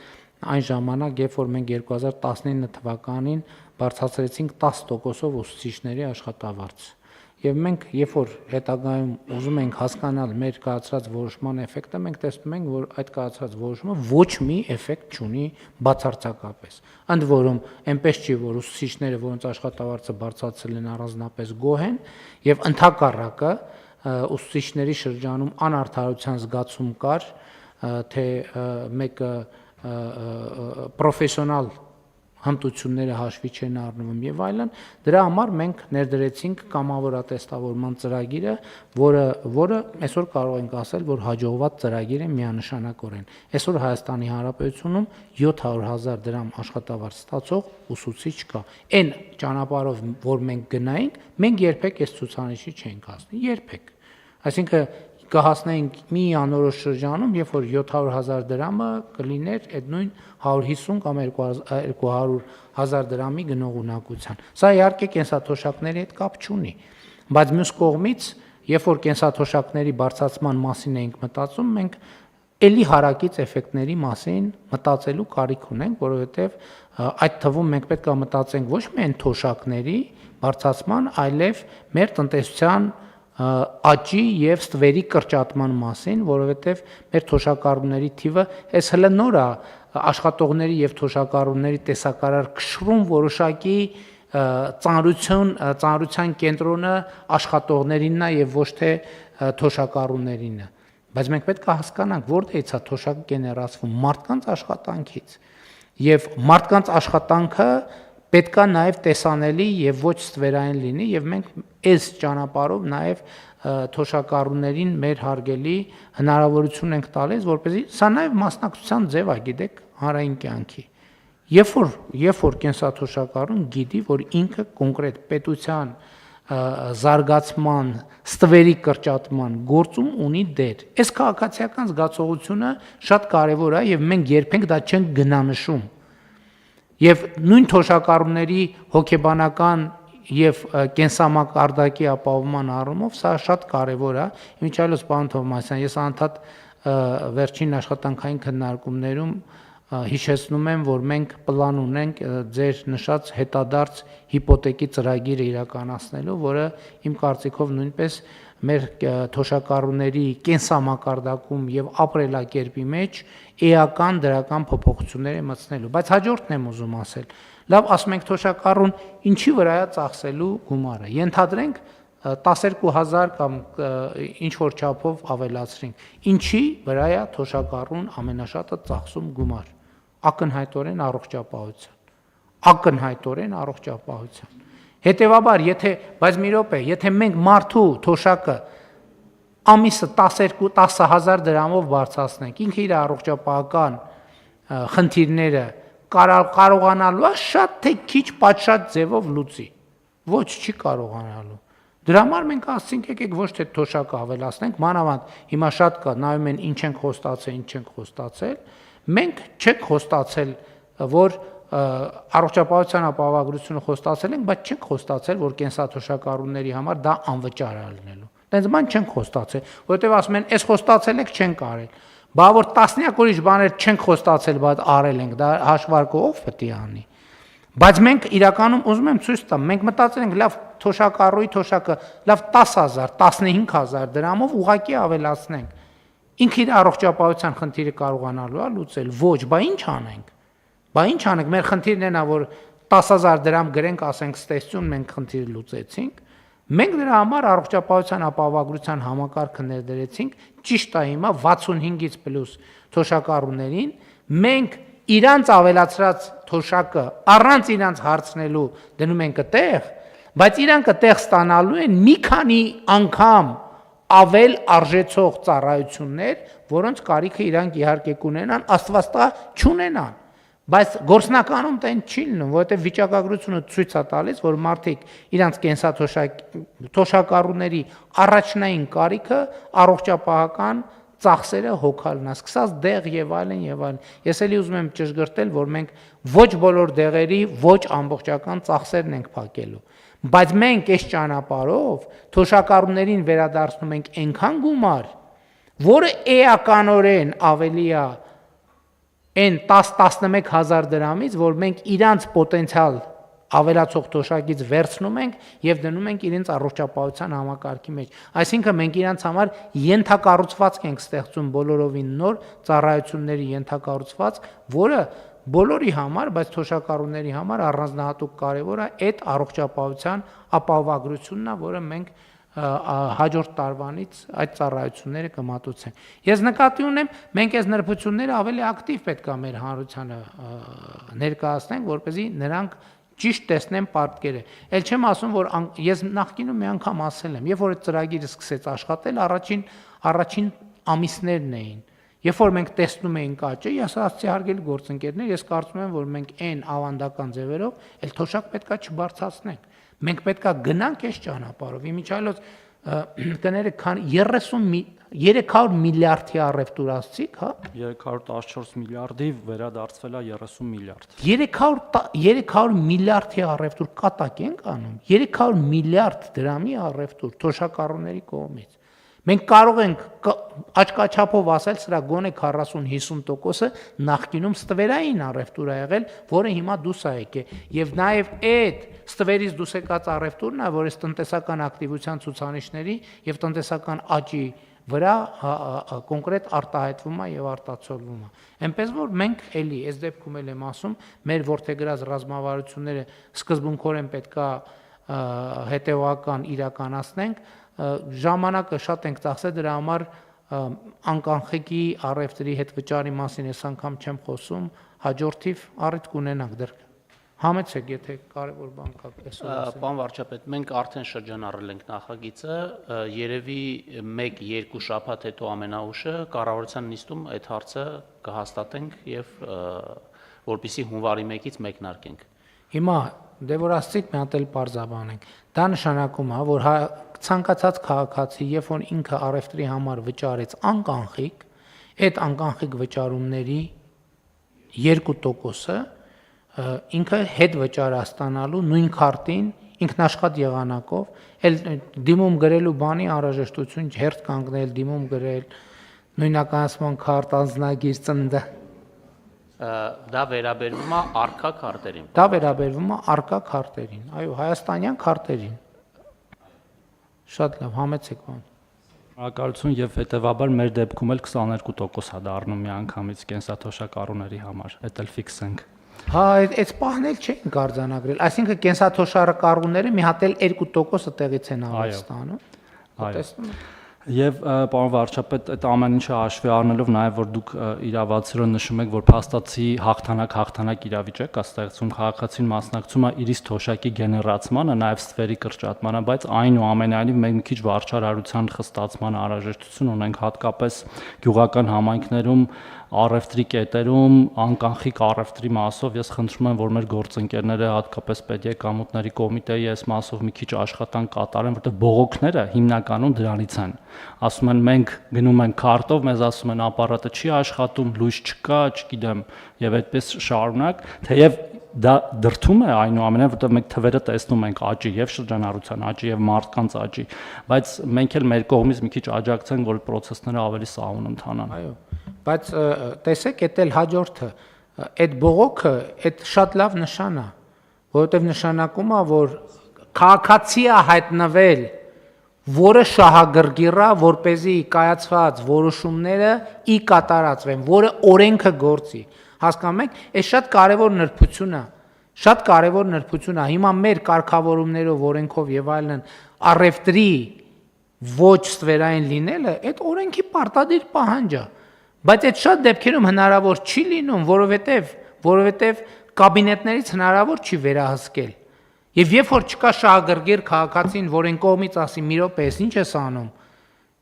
այն ժամանակ, երբ որ մենք 2019 թվականին բարձրացրեցինք 10%-ով ուսուցիչների աշխատավարձ։ Եվ մենք, երբ որ հետագայում ուզում ենք հասկանալ մեր կայացրած որոշման էֆեկտը, մենք տեսնում ենք, որ այդ կայացրած որոշումը ոչ մի էֆեկտ չունի բացարձակապես։ Ընդ որում, այնպես չի, որ ուսուցիչները, որոնց աշխատավարձը բարձրացել են, առանձնապես գոհ են, եւ ընդհակառակը ուսուցիչների շրջանում անարդարության զգացում կար, թե մեկը պրոֆեսիոնալ հմտությունները հաշվի չեն առնում եւ այլն, դրա համար մենք ներդրեցինք կամավորատեստավորման ծրագիրը, որը այսօր կարող ենք ասել, որ հաջողված ծրագիր է միանշանակորեն։ Այսօր Հայաստանի Հանրապետությունում 700,000 դրամ աշխատավարձ ստացող ուսուցիչ կա։ Այն ճանապարհով, որ մենք գնայինք, մենք երբեք այս ցուցանիշի չենք հասնի, երբեք։ Այսինքն կհասնեինք մի անորոշ շրջանում, երբ որ 700,000 դրամը կլիներ այդ նույն 150 կամ 200,000 դրամի գնողունակության։ Սա իհարկե կենսաթոշակների հետ կապ չունի, բայց մյուս կողմից, երբ որ կենսաթոշակների բարձրացման մասին էինք մտածում, մենք էլի հարակից էֆեկտների մասին մտածելու կարիք ունենք, որովհետև այդ թվում մենք պետք է մտածենք ոչ միայն թոշակների բարձրացման, այլև մեր տնտեսության աճի եւ ստվերի կրճատման մասին, որովհետեւ մեր թոշակառուների թիվը այս հələ նոր է աշխատողների եւ թոշակառուների տեսակարար քշրում որոշակի ծանրության կենտրոնը աշխատողներինն է եւ ոչ թե թոշակառուներին է, բայց մենք պետք է հասկանանք որտեղից է թոշակը գեներացվում մարդկանց աշխատանքից եւ մարդկանց աշխատանքը պետք է նաև տեսանելի եւ ոչ ստվերային լինի եւ մենք այս ճանապարհով նաև թոշակառուներին մեր հարգելի հնարավորություն ենք տալիս, որպեսզի սա նաև մասնակցության ձև է, գիտեք, հանրային կյանքի։ Երբ որ կենսաթոշակառուն գիտի, որ ինքը կոնկրետ պետության զարգացման, ստվերի կրճատման գործում ունի դեր։ Այս քաղաքացիական զգացողությունը շատ կարևոր է եւ մենք երբեք դա չենք գնանշում։ Եվ նույն թոշակառուների հոգեբանական եւ կենսամակարդակի ապահովման առումով սա շատ կարեւոր է։ Ինչ այլոց, պարոն Թովմասյան, ես անդադ վերջին աշխատանքային քննարկումներում հիշեցնում եմ, որ մենք պլան ունենք ձեր նշած հետադարձ հիպոթեկի ծրագիրը իրականացնելու, որը իմ կարծիքով նույնպես մեր թոշակառուների կենսամակարդակում եւ ապրելակերպի մեջ էական դրական փոփոխություններ է մտցնելու, բայց հաջորդն եմ ուզում ասել։ Լավ, ասում ենք թոշակառուն ինչի վրա է ծախսելու գումարը։ Ենթադրենք 12000 կամ ինչ որ չափով ավելացրինք։ Ինչի վրա է թոշակառուն ամենաշատը ծախսում գումար։ Ակնհայտորեն առողջապահության։ Ակնհայտորեն առողջապահության։ Հետևաբար, բայց մի րոպե, եթե մենք մարդու թոշակը ամիսը 10,000 դրամով բարձրացնենք, ինքը իր առողջապահական խնդիրները կարողանալու է շատ թե քիչ պատշաճ ձևով լուծի։ Ոչ, չի կարողանալու։ Դրա համար մենք ասենք եկեք ոչ թե թոշակը ավելացնենք, մանավանդ հիմա շատ կա, նայում են ինչ ենք խոստացել, ինչ չենք խոստացել, մենք չենք խոստացել, որ առողջապահության ապահովագրությունը խոստացել ենք, բայց չենք խոստացել, որ կենսաթոշակառուների համար դա անվճար է լինելու։ Դենց բան չենք խոստացել, որովհետև ասում են, այս խոստացել եք, չենք արել։ Բա որ տասնյակ ուրիշ բաներ չենք խոստացել, բայց արել ենք, դա հաշվարկով պետք է անի։ Բայց մենք իրականում ուզում եմ ցույց տամ, մենք մտածել ենք լավ թոշակառուի թոշակը լավ 10000, 15000 դրամով ուղակի ավելացնենք։ Ինքը իր առողջապահության խնդիրը կարողանալու է լուծել։ Ոչ, բա ինչ անենք։ Բա ինչ անենք, մեր խնդիրն է նա, որ 10000 դրամ գրենք, ասենք ստեսություն, մենք խնդիրը լուծեցինք։ Մենք դրա համար առողջապահության ապահովագրության համակարգը ներդրեցինք, ճիշտ է հիմա 65-ից պլյուս թոշակառուներին, մենք իրանց ավելացրած թոշակը առանց իրանց հարցնելու դնում ենք այդտեղ, բայց իրանք այդտեղ ստանալու են մի քանի անգամ ավել արժեցող ծառայություններ, որոնց կարիքը իրանք իհարկե կունենան, Աստված տա չունենան։ Բայց գործնականում տեն չի լինում, որովհետև վիճակագրությունը ցույց է տալիս, որ մարդիկ իրանց կենսաթոշակառուների առաջնային կարիքը առողջապահական ծախսերը հոգալն է, սկսած դեղ եւ այլն եւ այլն։ Ես էլի ուզում եմ ճշգրտել, որ մենք ոչ բոլոր դեղերի ոչ ամբողջական ծախսերն ենք փակելու, բայց մենք այս ճանապարհով թոշակառուներին վերադարձնում ենք այնքան գումար, որը էականորեն ավելի է այն 10-11 հազար դրամից, որ մենք իրանց պոտենցիալ ավելացող թոշակից վերցնում ենք եւ դնում ենք իրենց առողջապահության համակարգի մեջ։ Այսինքն մենք իրանց համար ենթակառուցվածք ենք ստեղծում բոլորովին նոր ծառայությունների ենթակառուցվածք, որը բոլորի համար, բայց թոշակառուների համար առանձնահատուկ կարևոր է այդ առողջապահության ապահովագրությունն է, որը մենք հաջորդ տարվանից այդ ծառայությունները կմատուցենք։ Ես նկատի ունեմ, մենք այս նրբությունները ավելի ակտիվ պետք է մեր հանրությանը ներկայացնենք, որպեսզի նրանք ճիշտ տեսնեն պատկերը։ Էլ չեմ ասում, որ ես նախկինում մի անգամ ասել եմ, երբ որ այդ ծրագիրը սկսեց աշխատել, առաջին ամիսներն էին։ Երբ որ մենք տեսնում էինք աճը, ես ասացի հարգելի գործընկերներ, ես կարծում եմ, որ մենք այն ավանդական ձևերով էլ թոշակ պետքա չբարձրացնենք։ Մենք պետքա գնանք այս ճանապարհով։ Իմիջիայլոց կներեք, 300 միլիարդի առևտուր ասցիք, հա? 314 միլիարդի վերադարձվել է 30 միլիարդ։ 300 միլիարդի առևտուր կատակ ենք անում։ 300 միլիարդ դրամի առևտուր թոշակառուների կողմից։ Մենք կարող ենք աչքաչափով ասել, սրա գոնե 40-50%-ը նախկինում ստվերային առևտուր է եղել, որը հիմա դուրս է եկել։ Եվ նաև այդ ստվերից դուրս եկած առևտուրն է, որ այս տնտեսական ակտիվության ցուցանիշների եւ տնտեսական աճի վրա կոնկրետ արտահայտվում է եւ արտացոլվում է։ Էնպես որ մենք էլի այս դեպքում էլ եմ ասում, մեր ворթեգրած ռազմավարությունները սկզբունքորեն պետքա հետեւական իրականացնենք, ժամանակը շատ ենք ծախսել դրա համար անկանխիկի առևտրի հետ վճարի մասին այս անգամ չեմ խոսում, հաջորդիվ առիթ կունենանք դեռ համեցեք, եթե կարևոր բան կա այսօր։ Պարոն վարչապետ, մենք արդեն շրջանառել ենք նախագիծը, երևի 1-2 շաբաթ հետո ամենաուշը կառավարության նիստում այդ հարցը կհաստատենք եւ որպեսզի հունվարի 1-ից մեկնարկենք։ Հիմա դե որ ասցիք մի հատ էլ պարզաբանենք։ Դա նշանակում է, որ ցանկացած քաղաքացի, երբ որ ինքը առևտրի համար վճարեց անկանխիկ, այդ անկանխիկ վճարումների 2%-ը ինքը հետ վճարը ստանալու նույն քարտին ինքնաշխատ եղանակով, էլ դիմում գրելու բանի անհրաժեշտություն հերթ կանգնել, դիմում գրել, նույնականացման քարտ, անձնագիր, ծննդը։ Դա վերաբերվում է արկա քարտերին։ Դա վերաբերվում է արկա քարտերին, այո, հայաստանյան քարտերին։ Շատ լավ, համեցեք բան։ Շնորհակալություն եւ հետեւաբար մեր դեպքում էլ 22% է դառնում միանգամից կենսաթոշակառուների համար։ Էդ էլ ֆիքսենք։ Հա, այդ պահն էլ չեն գարձանագրել։ Այսինքն կենսաթոշակառուները մի հատ էլ 2% տեղից են ավելի ստանում։ Տեսնում եք։ Եվ պարոն վարչապետ, այդ ամեն ինչը հաշվի առնելով նաև որ դուք իրավացիորեն նշում եք, որ փաստացի հաղթանակ իրավիճակ կա ստեղծում, քաղաքացին մասնակցում է իրից թոշակի գեներացմանը, նաև ստվերի կրճատմանը, բայց այնուամենայնիվ մենք մի քիչ վարչարարության խստացման անհրաժեշտություն ունենք հատկապես գյուղական համայնքներում, առևտրի կետերում, անկանխիկ առևտրի մասով ես խնդրում եմ, որ մեր գործընկերները հատկապես պետեկամուտների կոմիտեի այս մասով մի քիչ աշխատանք կատարեն, որտեղ բողոքները հիմնականում դրանից են։ Ասում են մենք գնում ենք քարտով, մեզ ասում են ապարատը չի աշխատում, լույս չկա, չգիտեմ, եւ այդպես շարունակ, թեև դա դրթում է այնուամենայնիվ, որտեղ մենք թվերը տեսնում ենք աճի եւ շրջանառության աճի եւ մարդկանց աճի, բայց մենք էլ մեր կողմից մի քիչ աջակցենք, որ process-ները ավելի սահուն ընթանան։ Այո, բայց տեսեք, էդ էլ հաջորդը, այդ բողոքը, այդ շատ լավ նշան է, որովհետեւ նշանակում է, որ քաղաքացի է հայտնվել, որը շահագրգիռ է, որպեսզի կայացված որոշումները ի կատարածվեն, որը օրենքը գործի։ Հասկանում եք, այս շատ կարևոր նրբություն է։ Շատ կարևոր նրբություն է։ Հիմա մեր կարգավորումներով, օրենքով եւ այլն առևտրի ոչ ստվերային լինելը, այդ օրենքի պարտադիր պահանջ է։ Բայց այդ շատ դեպքերում հնարավոր չի լինում, որովհետեւ կաբինետներից հնարավոր չի վերահսկել։ Եվ երբ որ չկա շահագրգիռ քաղաքացին, որ այն կողմից ասի՝ մի րոպե, ինչ ես անում։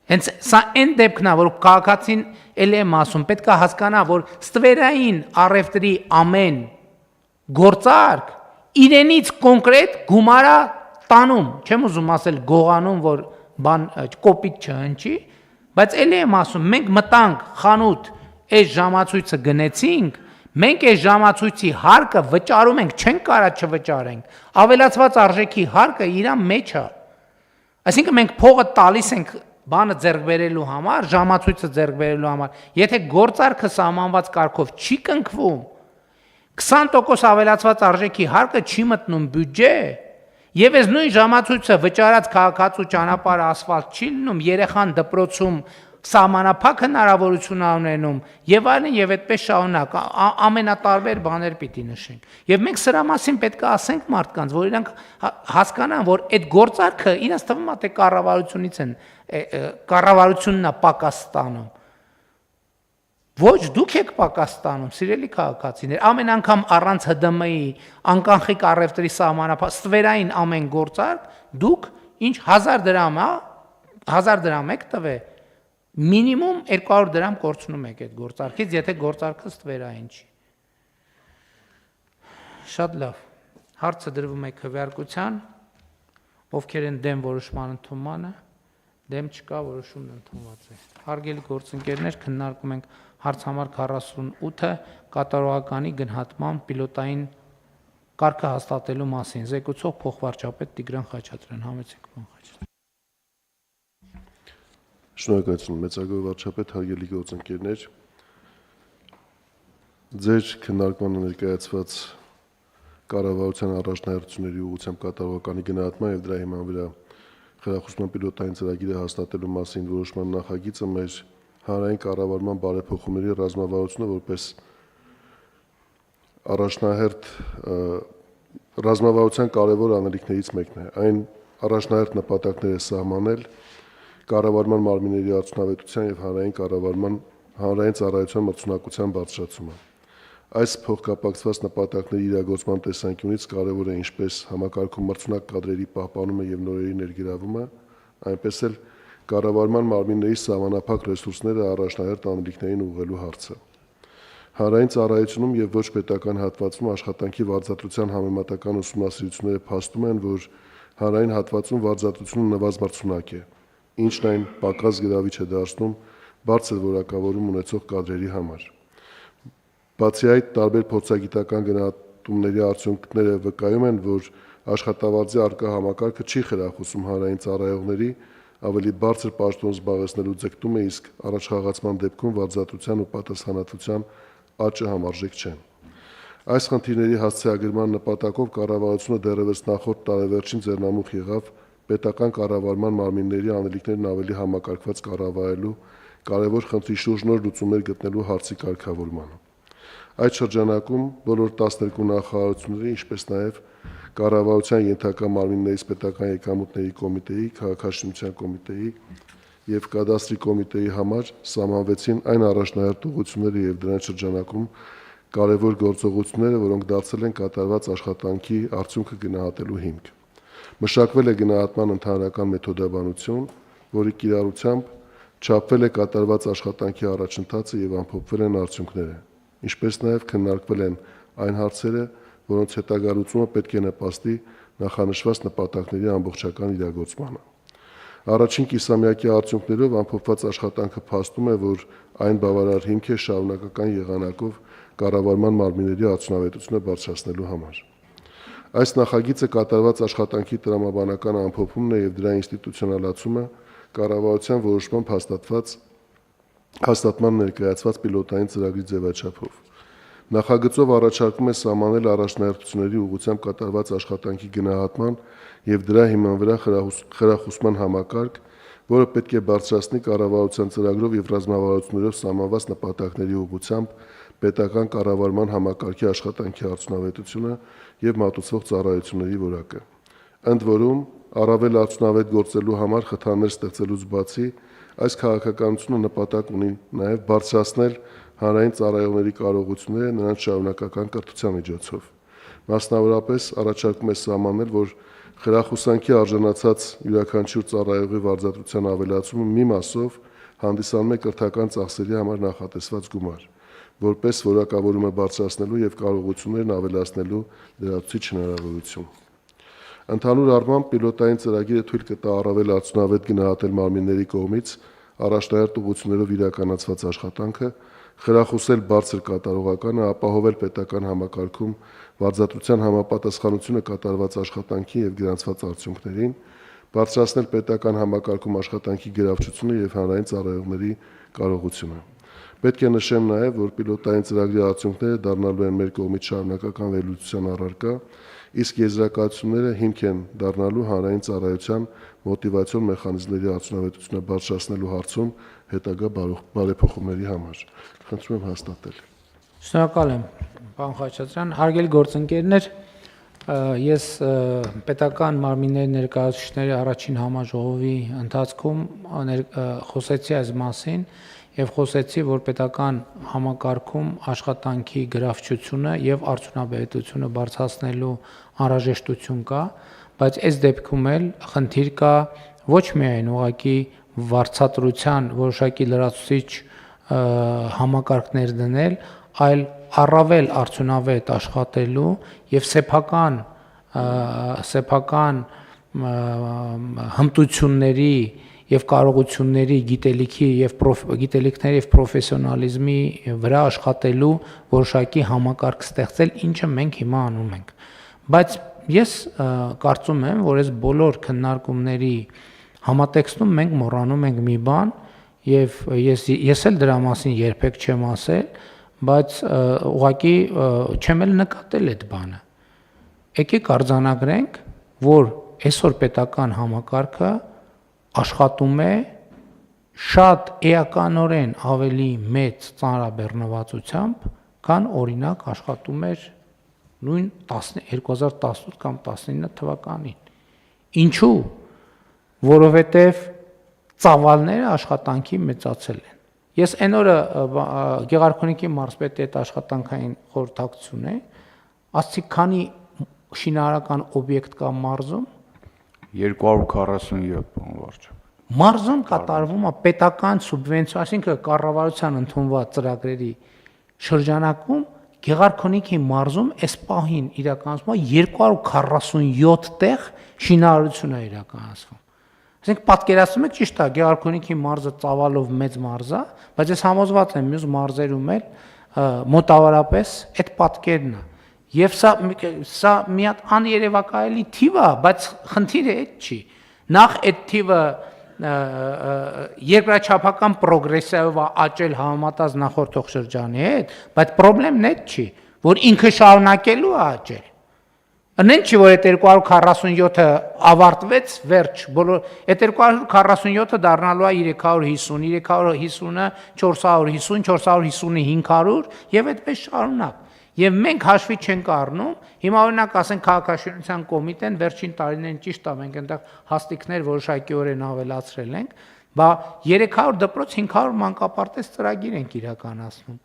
Հենց սա այն դեպքն է, որ քաղաքացին էլ եմ ասում, պետք է հասկանա, որ ստվերային առևտրի ամեն գործարք իրենից կոնկրետ գումար է տանում, չեմ ուզում ասել գողանում, որ բան կոպիտ չհնչի, բայց էլ եմ ասում, մենք մտանք խանութ, այս ժամացույցը գնեցինք, մենք այս ժամացույցի հարկը վճարում ենք, չենք կարա չվճարենք, ավելացված արժեքի հարկը իր մեջ է։ Այսինքն մենք փողը տալիս ենք բանը ձեռք բերելու համար, ժամացույցը ձեռք բերելու համար, եթե գործարքը սահմանված կարգով չի կնքվում, 20% ավելացված արժեքի հարկը չի մտնում բյուջե, եւ այս նույն ժամացույցը վճարած քաղաքացու ճանապարհը ասֆալտ չի լինում, երեխան դպրոցում սահմանափակ հնարավորություն ունենում եւ այլն եւ այդպես շարունակ ամենատարբեր բաներ պիտի նշենք եւ մենք սրա մասին պետք է ասենք մարդկանց, որ իրանք հասկանան, որ այդ գործարքը իրենց թվում է թե կառավարությունից են, կառավարությունն է պակաս ստանում, ոչ դուք եք պակաս ստանում, սիրելի քաղաքացիներ, ամեն անգամ առանց ՀԴՄ-ի անկանխիկ առևտրի սահմանափակ ստվերային ամեն գործարք դուք ինչ 1000 դրամ, 1000 դրամ եք տվել, մինիմում 200 դրամ կորցնում եք այդ գործարքից, եթե գործարքը ստվերային չի։ Շատ լավ։ Հարցը դրվում է քվեարկության, ովքեր են դեմ որոշման ընդունմանը, դեմ չկա, որոշումն ընդունված է։ Հարգելի գործընկերներ, քննարկում ենք հարց համար 48-ը կատարողականի գնահատման պիլոտային կարգը հաստատելու մասին։ Զեկուցող փոխվարչապետ Տիգրան Խաչատրյան, համեցեք պարոն Խաչատրյան։ Շնորհակալություն մեծագույն վարչապետ, հարգելի գործընկերներ։ Ձեր քննարկմանը ներկայացված կառավարության առաջնահերթությունների ուղղությամբ կատարողականի գնահատման եւ դրա հիման վրա խրախուսման պիլոտային ծրագիրը հաստատելու մասին որոշման նախագիծը մեր հանրային կառավարման բարեփոխումների ռազմավարությունը որպես առաջնահերթ ռազմավարության կարևոր անելիքներից մեկն է։ Այն առաջնահերթ նպատակներ է սահմանել կառավարման մարմինների արդյունավետության եւ հանրային ծառայության մրցունակության բարձրացումը։ Այս փոխկապակցված նպատակների իրագործման տեսանկյունից կարևոր է ինչպես համակարգում մրցունակ կադրերի պահպանումը եւ նորերի ներգրավումը, այնպես էլ կառավարման մարմինների սահմանափակ ռեսուրսները առաջնահերթ անելիքներին ուղղելու հարցը։ Հանրային ծառայությունում եւ ոչ պետական հատվածում աշխատանքի վարձատրության համեմատական ուսումնասիրությունները փաստում են, որ հանրային հատվածում վարձատրությունը նվազ մրցունակ է, ինչն այն պակաս գրավիչ է դարձնում բարձր որակավորում ունեցող կադրերի համար։ Բացի այդ, տարբեր փորձագիտական գնահատումների արդյունքները վկայում են, որ աշխատավարձի առկա համակարգը չի խրախուսում հանրային ծառայողների ավելի բարձր պաշտոն զբաղեցնելու ձգտումը, իսկ առաջխաղացման դեպքում վարձատրության ու պատասխանատվության աճը համարժեք չեն։ Այս խնդիրների հասցեագրման նպատակով կառավարությունը դեռևս նախորդ տարեվերջին ձեռնամուխ եղավ պետական կառավարման մարմինների անելիքներն ավելի համակարգված կառավարելու կարևոր խնդրի շուրջ նոր լուծումներ գտնելու հարցի կարգավորմանը։ Այդ շրջանակում բոլոր 12 նախարարությունների, ինչպես նաև կառավարության ենթակա մարմիններից պետական եկամուտների կոմիտեի, քաղաքաշինության կոմիտեի եւ կադաստրի կոմիտեի համար սահմանվեցին այն առաջնահերթ ուղղությունները եւ դրանց շրջանակում կարևոր գործողությունները, որոնք դարձել են կատարված աշխատանքի արդյունքը գնահատելու հիմք։ Մշակվել է գնահատման ընդհանրական մեթոդաբանություն, որի կիրառությամբ չափվել է կատարված աշխատանքի առաջընթացը եւ ամփոփվել են արդյունքները, ինչպես նաև քննարկվել են այն հարցերը, որոնց հետագա լուծումը պետք է նպաստի նախանշված նպատակների ամբողջական իրագործմանը։ Առաջին կիսամյակի արդյունքներով ամփոփված աշխատանքը փաստում է, որ այն բավարար հիմք է շարունակական եղանակով կառավարման մարմինների արդյունավետությունը բարձրացնելու համար։ Այս նախագիծը կատարված աշխատանքի տրամաբանական ամփոփումն է եւ դրա ինստիտուցիոնալացումը կառավարության որոշմամբ հաստատման ներկայացված պիլոտային ծրագրի ձևաչափով։ Նախագծով առաջարկում է սահմանել առաջնահերթությունների ուղղությամբ կատարված աշխատանքի գնահատման եւ դրա հիման վրա խրախուսման համակարգ, որը պետք է բարձրացնի կառավարության ծրագրով եւ ռազմավարություններով սահմանված նպատակների ուղղությամբ պետական կառավարման համակարգի աշխատանքի արդյունավետությունը եւ մատուցվող ծառայությունների որակը։ Ընդ որում, առավել արդյունավետ գործելու համար խթաններ ստեղծելուց բացի, այս քաղաքականությունը նպատակ ունի նաեւ բարձրացնել հանրային ծառայողների կարողությունները նրանց շարունակական կրթության միջոցով։ Մասնավորապես առաջարկում է սահմանել, որ խրախուսանքի արժանացած յուրաքանչյուր ծառայողի վարձատրության ավելացումը մի մասով հանդիսանում է կրթական ծախսերի համար նախատեսված գումար, որպես որակավորում է բարձրացնելու եւ կարողություններն ավելացնելու լրացուցիչ հնարավորություն։ Ընդհանուր առմամբ պիլոտային ծրագիրը թույլ կտա առավել արդյունավետ գնահատել մարմինների կողմից առաջնահերթ ուղղություններով իրականացված աշխատանքը, խրախուսել բարձր կատարողականը, ապահովել պետական համակարգում վարձատրության համապատասխանությունը կատարված աշխատանքի եւ գրանցված արդյունքներին, բարձրացնել պետական համակարգում աշխատանքի գրավչությունը եւ հանրային ծառայողների կարողությունը։ Պետք է նշեմ նաեւ, որ պիլոտային ծրագրի արդյունքները դառնալու են մեր կողմից շարունակական վերլուծության առարկա, իսկ եզրակացությունները հիմք են դառնալու հանրային ծառայության մոտիվացիոն մեխանիզմների արդյունավետությունը բարձրացնելու հարցում հետագա բարեփոխումների համար։ Խնդրում եմ հաստատել։ Շնորհակալ եմ, պարոն Խաչատրյան, հարգելի գործընկերներ, ես պետական մարմինների ներկայացուցիչների առաջին համաժողովի ընթացքում խոսեցի այս մասին եւ խոսեցի, որ պետական համակարգում աշխատանքի գրավչությունը եւ արդյունավետությունը բարձրացնելու անհրաժեշտություն կա, բայց այս դեպքում էլ խնդիր կա ոչ միայն ուղղակի վարձատրության որոշակի լրացուցիչ համակարգներ դնել, այլ առավել արդյունավետ աշխատելու եւ սեփական հմտությունների եւ կարողությունների գիտելիքների եւ պրոֆեսիոնալիզմի վրա աշխատելու որոշակի համակարգ ստեղծել, ինչը մենք հիմա անում ենք։ Բայց ես կարծում եմ, որ այս բոլոր քննարկումների համատեքստում մենք մոռանում ենք մի բան, եւ ես էլ դրա մասին երբեք չեմ ասել, բայց ուղղակի չեմ էլ նկատել այդ բանը։ Եկեք արձանագրենք, որ այսօր պետական համակարգը աշխատում է շատ էականորեն ավելի մեծ ծանրաբեռնվածությամբ, քան օրինակ աշխատում էր նույն 2018 կամ 19 թվականին։ Ինչու՞։ Որովհետև ծավալները աշխատանքի մեծացել են։ Ես այն օրը Գեղարքունիքի մարզպետի հետ աշխատանքային խորհրդակցություն ունեի, ասացի, քանի շինարարական օբյեկտ կա մարզում, 247, պարոն վարչապետ։ Մարզում կատարվում է պետական սուբվենցիա, այսինքն կառավարության ընդունված ծրագրերի շրջանակում Գեղարքունիքի մարզում այս պահին իրականացվում է 247 տեղ շինարարություն է իրականացվում։ Այսինքն պատկերացնում եք, ճիշտ է, Գեղարքունիքի մարզը ծավալով մեծ մարզ է, բայց ես համոզված եմ մյուս մարզերում էլ մոտավորապես այդ պատկերն է։ Եվ սա մի հատ աներևակայելի թիվ է, բայց խնդիրը այդ չի։ Նախ այդ թիվը երկրաչափական պրոգրեսիայով է աճել համեմատած նախորդ շրջանի հետ, բայց խնդիրն այդ չի, որ ինքը շարունակելու է աճել։ Ընեն չի որ այդ 247-ը ավարտվեց, վերջ, բոլոր այդ 247-ը դառնալու է 350, 350-ը 450, 450-ը 500 եւ այդպես շարունակ։ Եվ մենք հաշվի չենք առնում, հիմա օրինակ ասենք քաղաքաշինության կոմիտեն վերջին տարիներին ճիշտ է, մենք այնտեղ հաստիկներ որոշակիորեն ավելացրել ենք, բա 300 դպրոց 500 մանկապարտեզ ծրագիր ենք իրականացնում։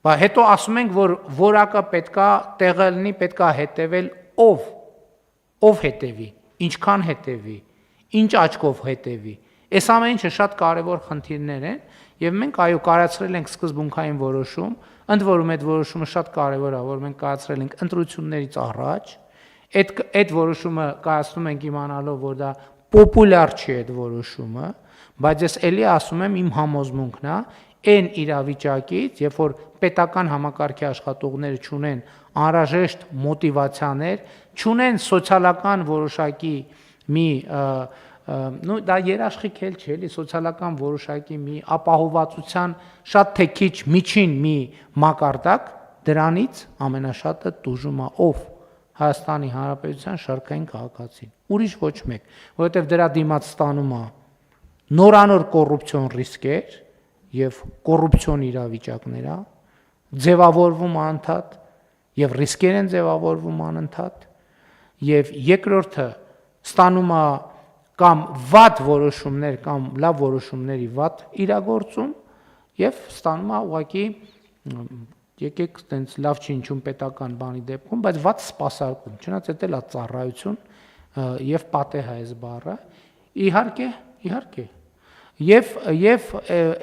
Բա հետո ասում ենք, որ որակը պետքա տեղը լինի, պետքա հետևել ով հետևի, ինչքան հետևի, ինչ աչքով հետևի։ Այս ամեն ինչը շատ կարևոր խնդիրներ են, եւ մենք այո կայացրել ենք սկզբունքային որոշում, ընդ որում այդ որոշումը շատ կարևոր է, որ մենք կայացրել ենք ընտրություններից առաջ, այդ որոշումը կայացնում ենք իմանալով, որ դա պոպուլյար չի այդ որոշումը, բայց ես էլի ասում եմ իմ համոզմունքն է, այն իրավիճակից, երբ որ պետական համակարգի աշխատողները չունեն անհրաժեշտ մոտիվացիաներ, չունեն սոցիալական որոշակի մի դա երաշխիք էլ չէ, էլի սոցիալական որոշակի մի ապահովվածության շատ թե քիչ միջին մի մակարդակ, դրանից ամենաշատը տուժում է ով Հայաստանի Հանրապետության շարքային քաղաքացին, ուրիշ ոչ մեկ, որովհետև դրա դիմաց ստանում է նորանոր կոռուպցիոն ռիսկեր եւ կոռուպցիոն իրավիճակներ է, ձևավորվում անընդհատ եւ ռիսկեր են ձևավորվում անընդհատ եւ երկրորդը ստանում է կամ վատ որոշումներ կամ լավ որոշումների վատ իրագործում եւ ստանում է ուղղակի եկեք այտենց լավ չի ինչում պետական բանի դեպքում, բայց վատ սպասարկում, չնայած դա էլ է ծառայություն եւ պատեհ է այս բառը, իհարկե Եվ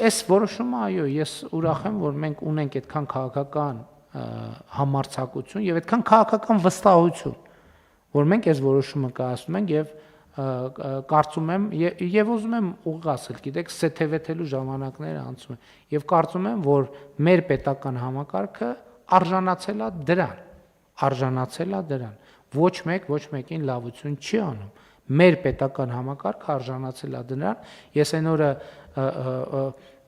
այս որոշումը այո, ես ուրախ եմ, որ մենք ունենք այդքան քաղաքական համարձակություն եւ այդքան քաղաքական վստահություն, որ մենք այս որոշումը կայացնում ենք եւ կարծում եմ եւ ուզում եմ ուղղ ասել, գիտեք, սեթեվեթելու ժամանակները անցում են եւ կարծում եմ, որ մեր պետական համակարգը արժանացել է դրան։ Ոչ մեկին լավություն չի անում։ Մեր պետական համակարգը արժանացել է դրան։ Ես այն օրը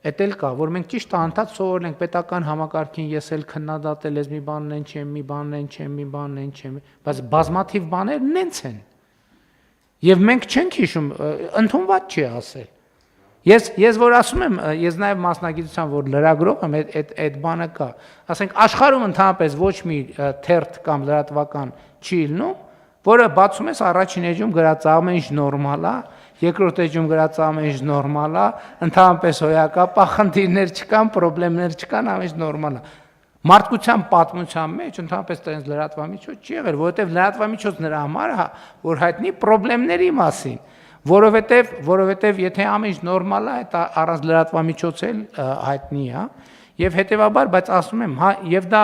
էդ էլ կա, որ մենք ճիշտ անդադ սովորել ենք պետական համակարգին, ես էլ քննադատել ես մի բանն են չեմ, մի բանն են չեմ, բայց բազմաթիվ բաներ նենց են։ Եվ մենք չենք հիշում, ընդունված չի ասել։ Ես որ ասում եմ, ես նաև մասնագիտության որ լրագրող եմ, այդ բանը կա։ Ասենք աշխարհում ընդհանրապես ոչ մի թերթ կամ լրատվական չի լինում, որը բացում ես առաջին էջում գրած ամեն ինչ նորմալ է, երկրորդ էջում գրած ամեն ինչ նորմալ է, ընդհանրապես հոյակապ է, խնդիրներ չկան, խնդիրներ չկան, ամեն ինչ նորմալ է։ Մարդկության պատմության մեջ ընդհանրապես տենց լրատվամիջոց չի եղել, որովհետև լրատվամիջոց նրա համար է, որ հայտնի խնդիրների մասին, որովհետև եթե ամեն ինչ նորմալ է, դա առանց լրատվամիջոց էլ հայտնի է, եւ հետեւաբար, բայց ասում եմ, հա, եւ դա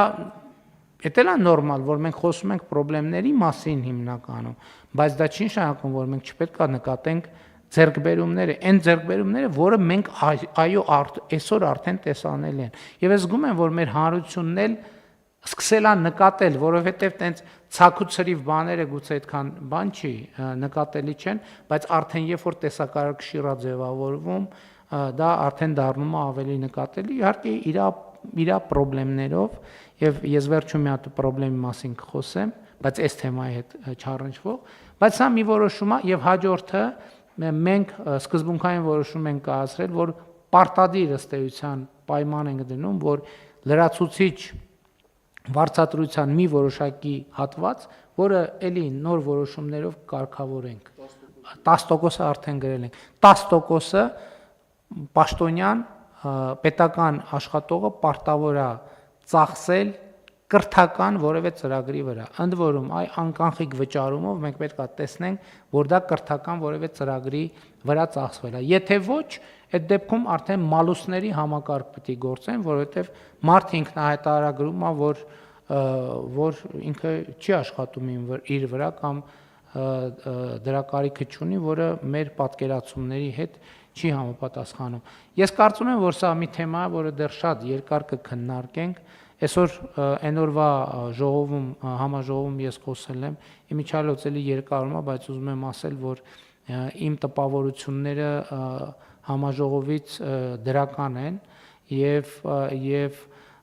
Դա է նորմալ, որ մենք խոսում ենք խնդիրների մասին հիմնականում, բայց դա չի նշանակում, որ մենք չպետք է նկատենք ձեռքբերումները, այն ձեռքբերումները, որը մենք այո այսօր արդեն տեսանել են։ Եվ ես զգում եմ, որ մեր հանրությունն էլ սկսել է նկատել, որովհետև տենց ցակուցրիվ բաները գուցե այդքան բան չի, նկատելի չեն, բայց արդեն երբ որ տեսակարար կշիռա ձևավորվում, դա արդեն դառնում է ավելի նկատելի, իհարկե իր խնդիրներով, եւ ես վերջում մի հատ խնդրի մասին կխոսեմ, բայց այս թեմայի հետ չառնչվող, բայց սա մի որոշում է եւ հաջորդը մենք սկզբունքային որոշում ենք կայացրել, որ պարտադիր ըստ էության պայման ենք դնում, որ լրացուցիչ վարձատրության մի որոշակի հատված, որը էլի նոր որոշումներով կարգավորենք 10%-ը արդեն գրել ենք 10%-ը պաշտոնյան պետական աշխատողը պարտավոր է ծախսել կրթական որևէ ծրագրի վրա։ Ընդ որում, անկանխիկ վճարումով մենք պետք է տեսնենք, որ դա կրթական որևէ ծրագրի վրա ծախսվել է։ Եթե ոչ, այդ դեպքում արդեն մալուսների համակարգ պետք է գործեն, որովհետև մարդը ինքնահայտարարագրում է, որ ինքը չի աշխատում իր վրա կամ դրա կարիքը չունի, որը մեր պատկերացումների հետ չի համապատասխանում։ Ես կարծում եմ, որ սա մի թեմա է, որը դեռ շատ երկար կքննարկենք։ Այսօր այն օրվա ժողովում, համաժողովում ես խոսել եմ, իմիջիալոց էլի երկարում է, բայց ուզում եմ ասել, որ իմ տպավորությունները համաժողովից դրական են եւ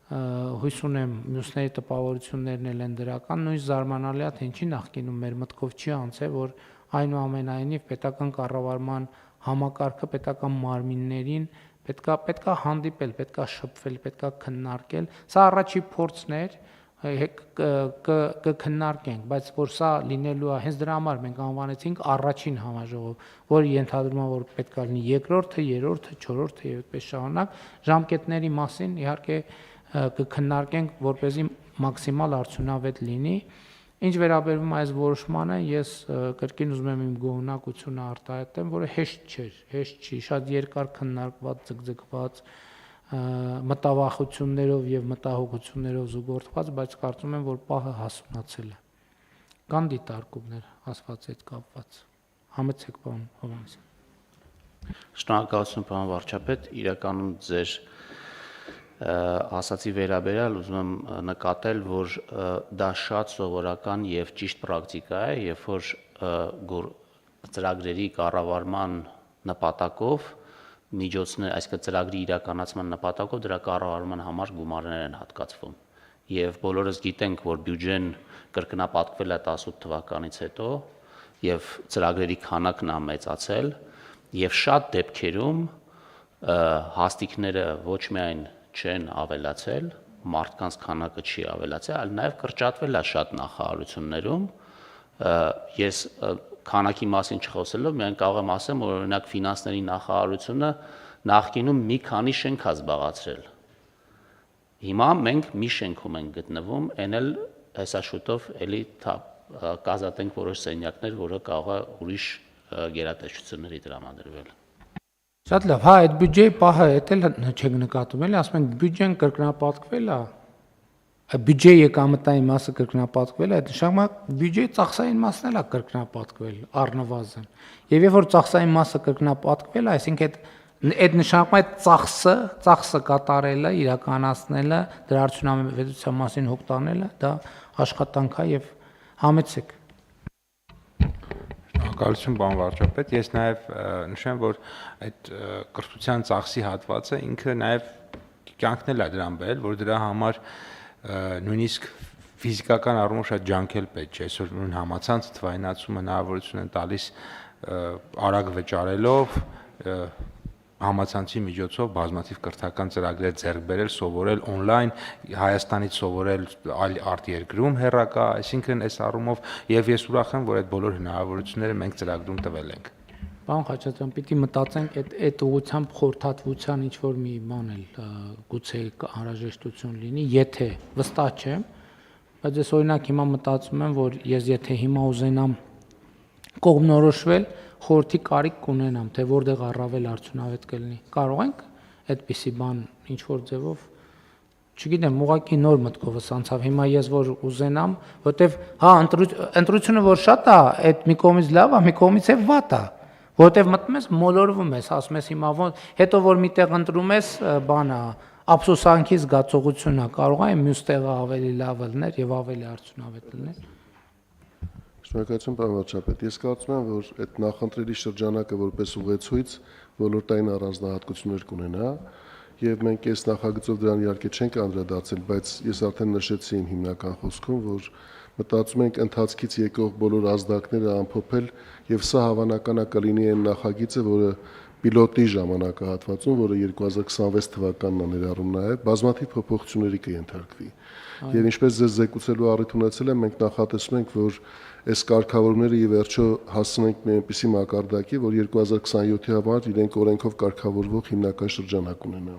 հույս ունեմ մյուսների տպավորություններն էլ են դրական, նույն զարմանալի է, թե ինչի նախկինում մեր մտքով չի անցել, որ այնուամենայնիվ պետական կառավարման համակարգը պետական մարմիններին պետքա հանդիպել, պետքա շփվել, պետքա քննարկել։ Սա առաջի փորձն էր, կքննարկենք, բայց որ սա լինելու է, հենց դրա համար մենք անվանեցինք առաջին համաժողով, որը ենթադրում է, որ պետք է լինի երկրորդը, երրորդը, չորրորդը եւ այդպես շարունակ, ժամկետների մասին իհարկե կքննարկենք, որպեսզի մաքսիմալ արդյունավետ լինի։ Ինչ վերաբերում այս որոշմանը, ես կրկին ուզում եմ իմ գոհունակությունը արտահայտեմ, որը հեշտ չէր, հեշտ չի, շատ երկար քննարկված, ձգձգված, մտավախություններով եւ մտահոգություններով զուգորդված, բայց կարծում եմ, որ պահը հասունացել է։ Կան դիտարկումներ ասված այդ կապված։ Համեցեք, պարոն Հովհաննիսյան։ Շնորհակալություն, պարոն վարչապետ, իրականում ձեր ասացի վերաբերյալ ուզում եմ նկատել, որ դա շատ սովորական եւ ճիշտ պրակտիկա է, երբ որ ծրագրերի կառավարման նպատակով միջոցներ, այսինքն ծրագրի իրականացման նպատակով դրա կառավարման համար գումարներ են հատկացվում։ Եվ բոլորս գիտենք, որ բյուջեն կրկնապատկվել է 18 թվականից հետո եւ ծրագրերի քանակն է մեծացել եւ շատ դեպքերում հաստիկները ոչ միայն չեն ավելացել, մարդկանց քանակը չի ավելացել, այլ նաև կրճատվել է շատ նախարարություններում։ Ես քանակի մասին չխոսելով միայն կարող եմ ասեմ, որ օրինակ ֆինանսների նախարարությունը նախկինում մի քանի շենք է զբաղացրել։ Հիմա մենք մի շենքում ենք գտնվում, այն էլ հեսա շուտով էլի կազատենք որոշ սենյակներ, որը կարող է ուրիշ գերատեսչությունների տրամադրվել։ Շատ լավ, հա, այդ բյուջեի պահը էդ էլ չեք նկատում, էլի, ասում ենք բյուջեն կրկնապատկվել է, բյուջեի եկամտային մասը կրկնապատկվել է, այդ նշանակում է բյուջեի ծախսային մասն էլ է կրկնապատկվել առնվազն։ Եվ երբ որ ծախսային մասը կրկնապատկվել է, այսինքն այդ նշանակում է ծախսը կատարելը, իրականացնելը, դրա արդյունավետության մասին հոգ տանելը, դա աշխատանք է եւ համեցեք։ Շնորհակալություն, պարոն վարչապետ, ես նաև նշեմ, որ այդ կրթության ծախսի հատվածը ինքը նաև կյանքնել է դրան բերել, որ դրա համար նույնիսկ ֆիզիկական առումով շատ ջանքել պետք չէ, այսօր նույն համացանց թվայնացումը հնարավորություն են տալիս արագ վճարելով համացանցի միջոցով բազմաթիվ կրթական ծրագրեր ձեռք բերել, սովորել on-line, Հայաստանից սովորել այլ արտերկրում հեռակա, այսինքն այս առումով եւ ես ուրախ եմ, որ այդ բոլոր հնարավորությունները մենք ծրագրում տվել ենք։ Պարոն Խաչատրյան, պիտի մտածենք այդ ուղղությամբ խորհրդատվության ինչ որ մի բան էլ գուցե անհրաժեշտություն լինի, եթե վստահ չեմ, բայց ես օրինակ հիմա մտածում եմ, որ ես եթե հիմա ուզենամ կողմնորոշվել, խորհրդի կարիք կունենամ, թե որտեղ առավել արդյունավետ կլինի։ Կարող ենք այդպիսի բան ինչ որ ձևով, չգիտեմ, ուղղակի նոր մտքովս անցավ։ Հիմա ես որ ուզենամ, որտեվ հա ընտրությունը որ շատ է, այդ մի կողմից լավ է, մի կողմից է վատ է, որտեվ մտնում ես մոլորվում ես, ասում ես հիմա ոնց, հետո որ միտեղ ընտրում ես, բանը ափսոսանքի զգացողություն է, կարող է մյուս տեղը ավելի լավ լիներ եւ ավելի արդյունավետ լիներ։ Շնորհակալություն, պարոն վարչապետ։ Ես կարծում եմ, որ այդ նախընտրելի շրջանակը որպես ուղեցույց ոլորտային առանձնահատկություններ կունենա, եւ մենք այս նախագծով դրան իհարկե չենք անդրադարձել, բայց ես արդեն նշեցի իմ հիմնական խոսքում, որ մտածում ենք ընթացքից եկող բոլոր ազդակները ամփոփել, եւ սա հավանական է կլինի այն նախագիծը, որը պիլոտի ժամանակահատվածում, որը 2026 թվականն է ներառում նաեւ, բազմաթիվ փոփոխությունների կենթարկվի։ Եվ ինչպես ձեզ զեկուցելու առիթ ունեցել եմ, մենք նախատեսում ենք, որ այս կարգավորումները ի վերջո հասցնենք մի այնպիսի մակարդակի, որ 2027-ի համար իրենք օրենքով կարգավորվող հիմնական շրջանակ ունենան։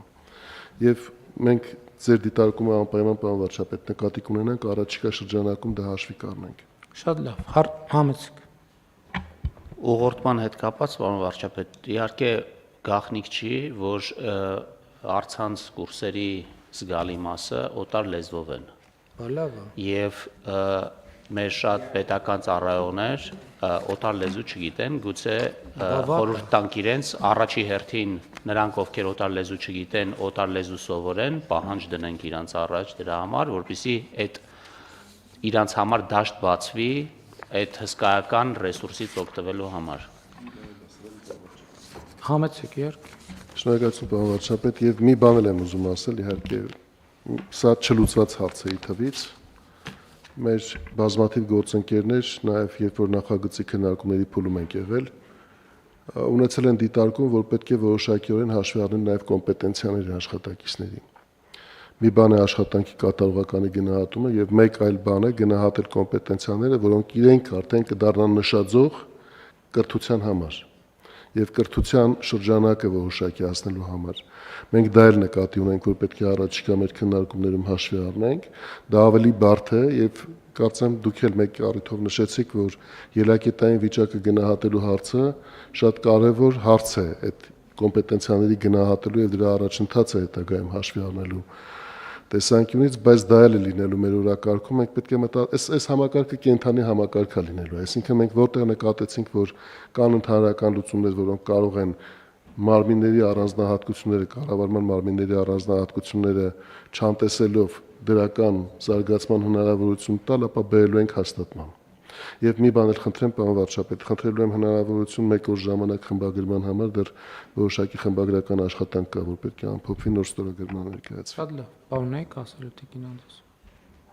Եվ մենք ձեր դիտարկումը անպայման պարոն վարչապետ նկատի կունենանք, առաջիկա շրջանակում դա հաշվի կառնենք։ Շատ լավ, համեցեք։ Ուղղորդման հետ կապված, պարոն վարչապետ, իհարկե գաղտնիք չի, որ առցանց կուրսերի զգալի մասը օտար լեզվով են։ Լավ է։ Եվ մեր շատ պետական ծառայողներ օտար լեզու չգիտեն, գուցե խորհուրդ տանք իրենց առաջի հերթին նրանք, ովքեր օտար լեզու չգիտեն, օտար լեզու սովորեն, պահանջ դնենք իրանց առաջ դրա համար, որպեսզի այդ իրանց համար դաշտ բացվի այդ հսկայական ռեսուրսից օգտվելու համար։ Համեցեք իհարկե։ Շնորհակալություն, պարոն վարչապետ, եւ մի բան էլ եմ ուզում ասել, իհարկե սա չլուծված հարց է ի թվից։ Մեր բազմաթիվ գործընկերներ, նաև երբ որ նախագծի քննարկումների փուլում ենք եղել, ունեցել են դիտարկում, որ պետք է որոշակիորեն հաշվի առնել նաև կոմպետենցիաների աշխատակիցների։ Մի բան է աշխատանքի կատարողականի գնահատումը եւ մեկ այլ բան է գնահատել կոմպետենցիաները, որոնք իրենք արդեն կդառնան նշաձող կրթության համար եւ կրթության շրջանակը որոշակիացնելու համար։ Մենք դա էլ նկատի ունենք, որ պետք է առաջիկա մեր քննարկումներում հաշվի առնենք, դա ավելի բարդ է եւ կարծեմ դուք էլ մեկ առիթով նշեցիք, որ ելակետային վիճակը գնահատելու հարցը շատ կարեւոր հարց է այդ կոմպետենցիաների գնահատելու եւ դրա առաջընթացը հետագայում հաշվի առնելու տեսանկյունից, բայց դա էլ է լինելու մեր օրակարգում, մենք պետք է այս համակարգը կենթանի համակարգ է լինելու, այսինքն մենք որտեղ նկատեցինք, որ կան ընդհանրական լուծումներ, որոնք կարող են մարմինների առանձնահատկությունները, կառավարման մարմինների առանձնահատկությունները չանտեսելով դրական զարգացման հնարավորություն տալ, ապա բերելու ենք հաստատման։ Եվ մի բան էլ խնդրեմ, պարոն վարչապետ, խնդրելու եմ հնարավորություն 1 օր ժամանակ խմբագրման համար, դեռ որոշակի խմբագրական աշխատանք կա, որ պետք է ամփոփվի, նոր ստորագրման ներկայացվի։ Շատ լավ, պարոն եք ասելու Տիկին Անդրեաս։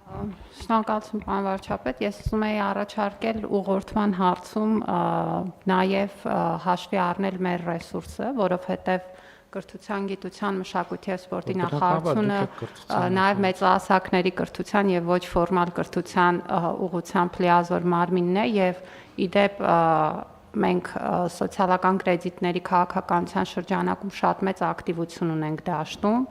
Շնորհակալություն, պարոն վարչապետ, ես ուզում եի առաջարկել ուղղորդման հարցում նաև հաշվի առնել մեր ռեսուրսը, որովհետև կրթության, գիտության, մշակույթի եւ սպորտի նախարարությունը նաև մեծահասակների կրթության եւ ոչ ֆորմալ կրթության ուղղությամբ լիազոր մարմինն է եւ իդեպ մենք սոցիալական կրեդիտների քաղաքականության շրջանակում շատ մեծ ակտիվություն ունենք դաշտում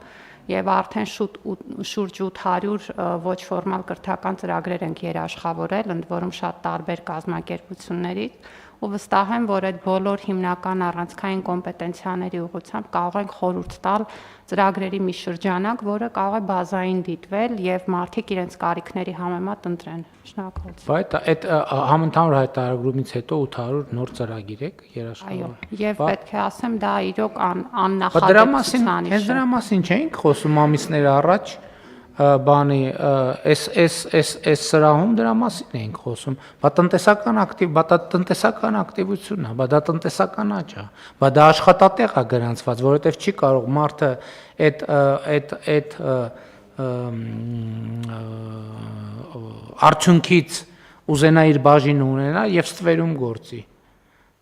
եւ արդեն շուրջ 800 ոչ ֆորմալ կրթական ծրագրեր ենք երաշխավորել, ընդ որում շատ տարբեր կազմակերպություններից ու վստահ եմ, որ այդ բոլոր հիմնական առանցքային կոմպետենցիաների ուղղությամբ կարող ենք խորհուրդ տալ ծրագրերի մի շրջանակ, որը կարող է բազային դիտվել եւ մարդիկ իրենց կարիքների համեմատ ընտրեն։ Շնորհակալություն։ Բայց այդ համընդհանուր հայտարարումից հետո 800 նոր ծրագիր եք երաշխավորել։ Այո, եւ պետք է ասեմ, դա իրոք աննախադեպության հենց դրա մասին չէինք խոսում ամիսներ առաջ բանի այս սրահում դրա մասին էինք խոսում, բա տնտեսական ակտիվությունն է, բա դա տնտեսական աճ է, բա դա աշխատատեղ է գրանցված, որովհետև չի կարող մարդը այդ արդյունքից ուզենա իր բաժինը ունենա եւ ստվերում գործի։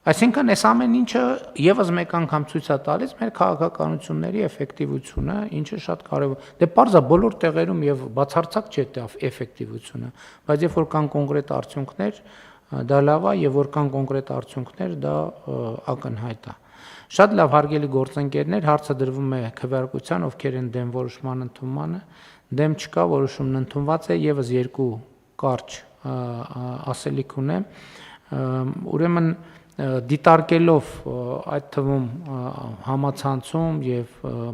Այսինքն այս ամեն ինչը եւս մեկ անգամ ցույց է տալիս մեր քաղաքականությունների էֆեկտիվությունը, ինչը շատ կարեւոր։ Դե պարզ է բոլոր տեղերում եւ բացարձակ չէ դա էֆեկտիվությունը, բայց երբ որ կան կոնկրետ արդյունքներ, դա լավ է, եւ որ կան կոնկրետ արդյունքներ, դա ակնհայտ է։ Շատ լավ, հարգելի գործընկերներ, հարցը դրվում է քվեարկության, ովքեր են դեմ որոշման ընդունմանը, դեմ չկա, որոշումն ընդունված է, եւս երկու կարճ ասելիք ունեմ։ Ուրեմն դիտարկելով այդ թվում համացանցում եւ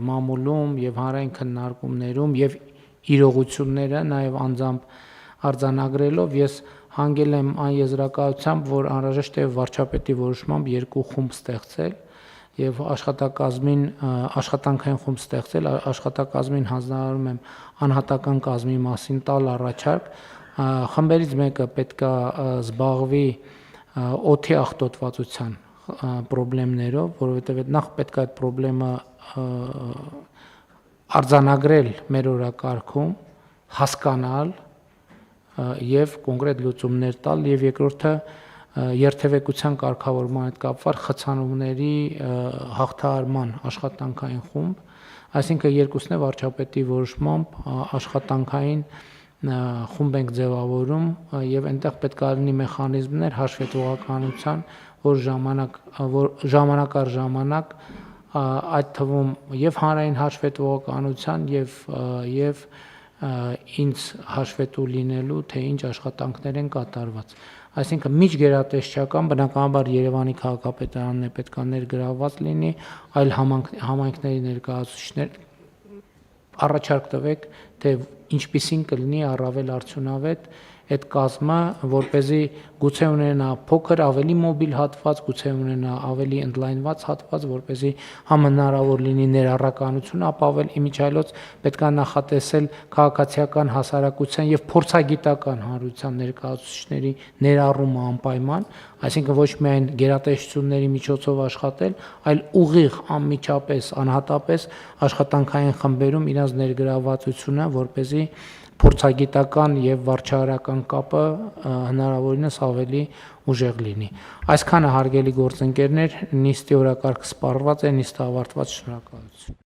մամուլում եւ հանրային քննարկումներում եւ իրողությունները նաեւ անձամբ արձանագրելով ես հանգել եմ այն եզրակացությամբ, որ անհրաժեշտ է վարչապետի որոշմամբ երկու խումբ ստեղծել եւ աշխատանքային խումբ ստեղծել, աշխատակազմին հանձնարարում եմ անհատական կազմի մասին տալ առաջարկ, խմբերից մեկը պետքա զբաղվի օդի աղտոտվածության խնդիրներով, որովհետև նախ պետք է այդ խնդրեմը արձանագրել մեր օրակարգում, հասկանալ եւ կոնկրետ լուծումներ տալ եւ երկրորդը երթևեկության կարգավորման հետ կապված խցանումների հաղթահարման աշխատանքային խումբ, այսինքն երկուսն է վարչապետի որոշմամբ աշխատանքային խումբ ենք ձևավորում եւ այնտեղ պետք է լինի մեխանիզմներ հաշվետվողականության, որ ժամանակ առ ժամանակ այդ թվում եւ հանրային հաշվետվողականության եւ ինձ հաշվետու լինելու թե ինչ աշխատանքներ են կատարված։ Այսինքն միջգերատեսչական բնականաբար Երևանի քաղաքապետարանն է պետք է ներգրավված լինի, այլ համայնքների ներկայացուցիչներ առաջարկ տվեք, թե ինչպիսին կլինի առավել արդյունավետ այդ կազմը, որ เป զի գուցե ունենա փոքր ավելի մոբիլ հատված, գուցե ունենա ավելի ընդլայնված հատված, որ เป զի համ հնարավոր լինի ներառականություն ապավել, իմիջիայլոց պետք է նախատեսել քաղաքացիական հասարակության եւ փորձագիտական հանրության ներկայացուցիչների ներառումը անպայման, այսինքն ոչ միայն գերատեսչությունների միջոցով աշխատել, այլ ուղիղ անմիջապես, անհատապես աշխատանքային խմբերում իրենց ներգրավվածությունը, որ เป զի փորձագիտական եւ վարչահարական կապը հնարավորինս ավելի ուժեղ լինի։ Այսքանը հարգելի գործընկերներ, նիստի օրակարգը սպառված է, նիստը ավարտված, շնորհակալություն։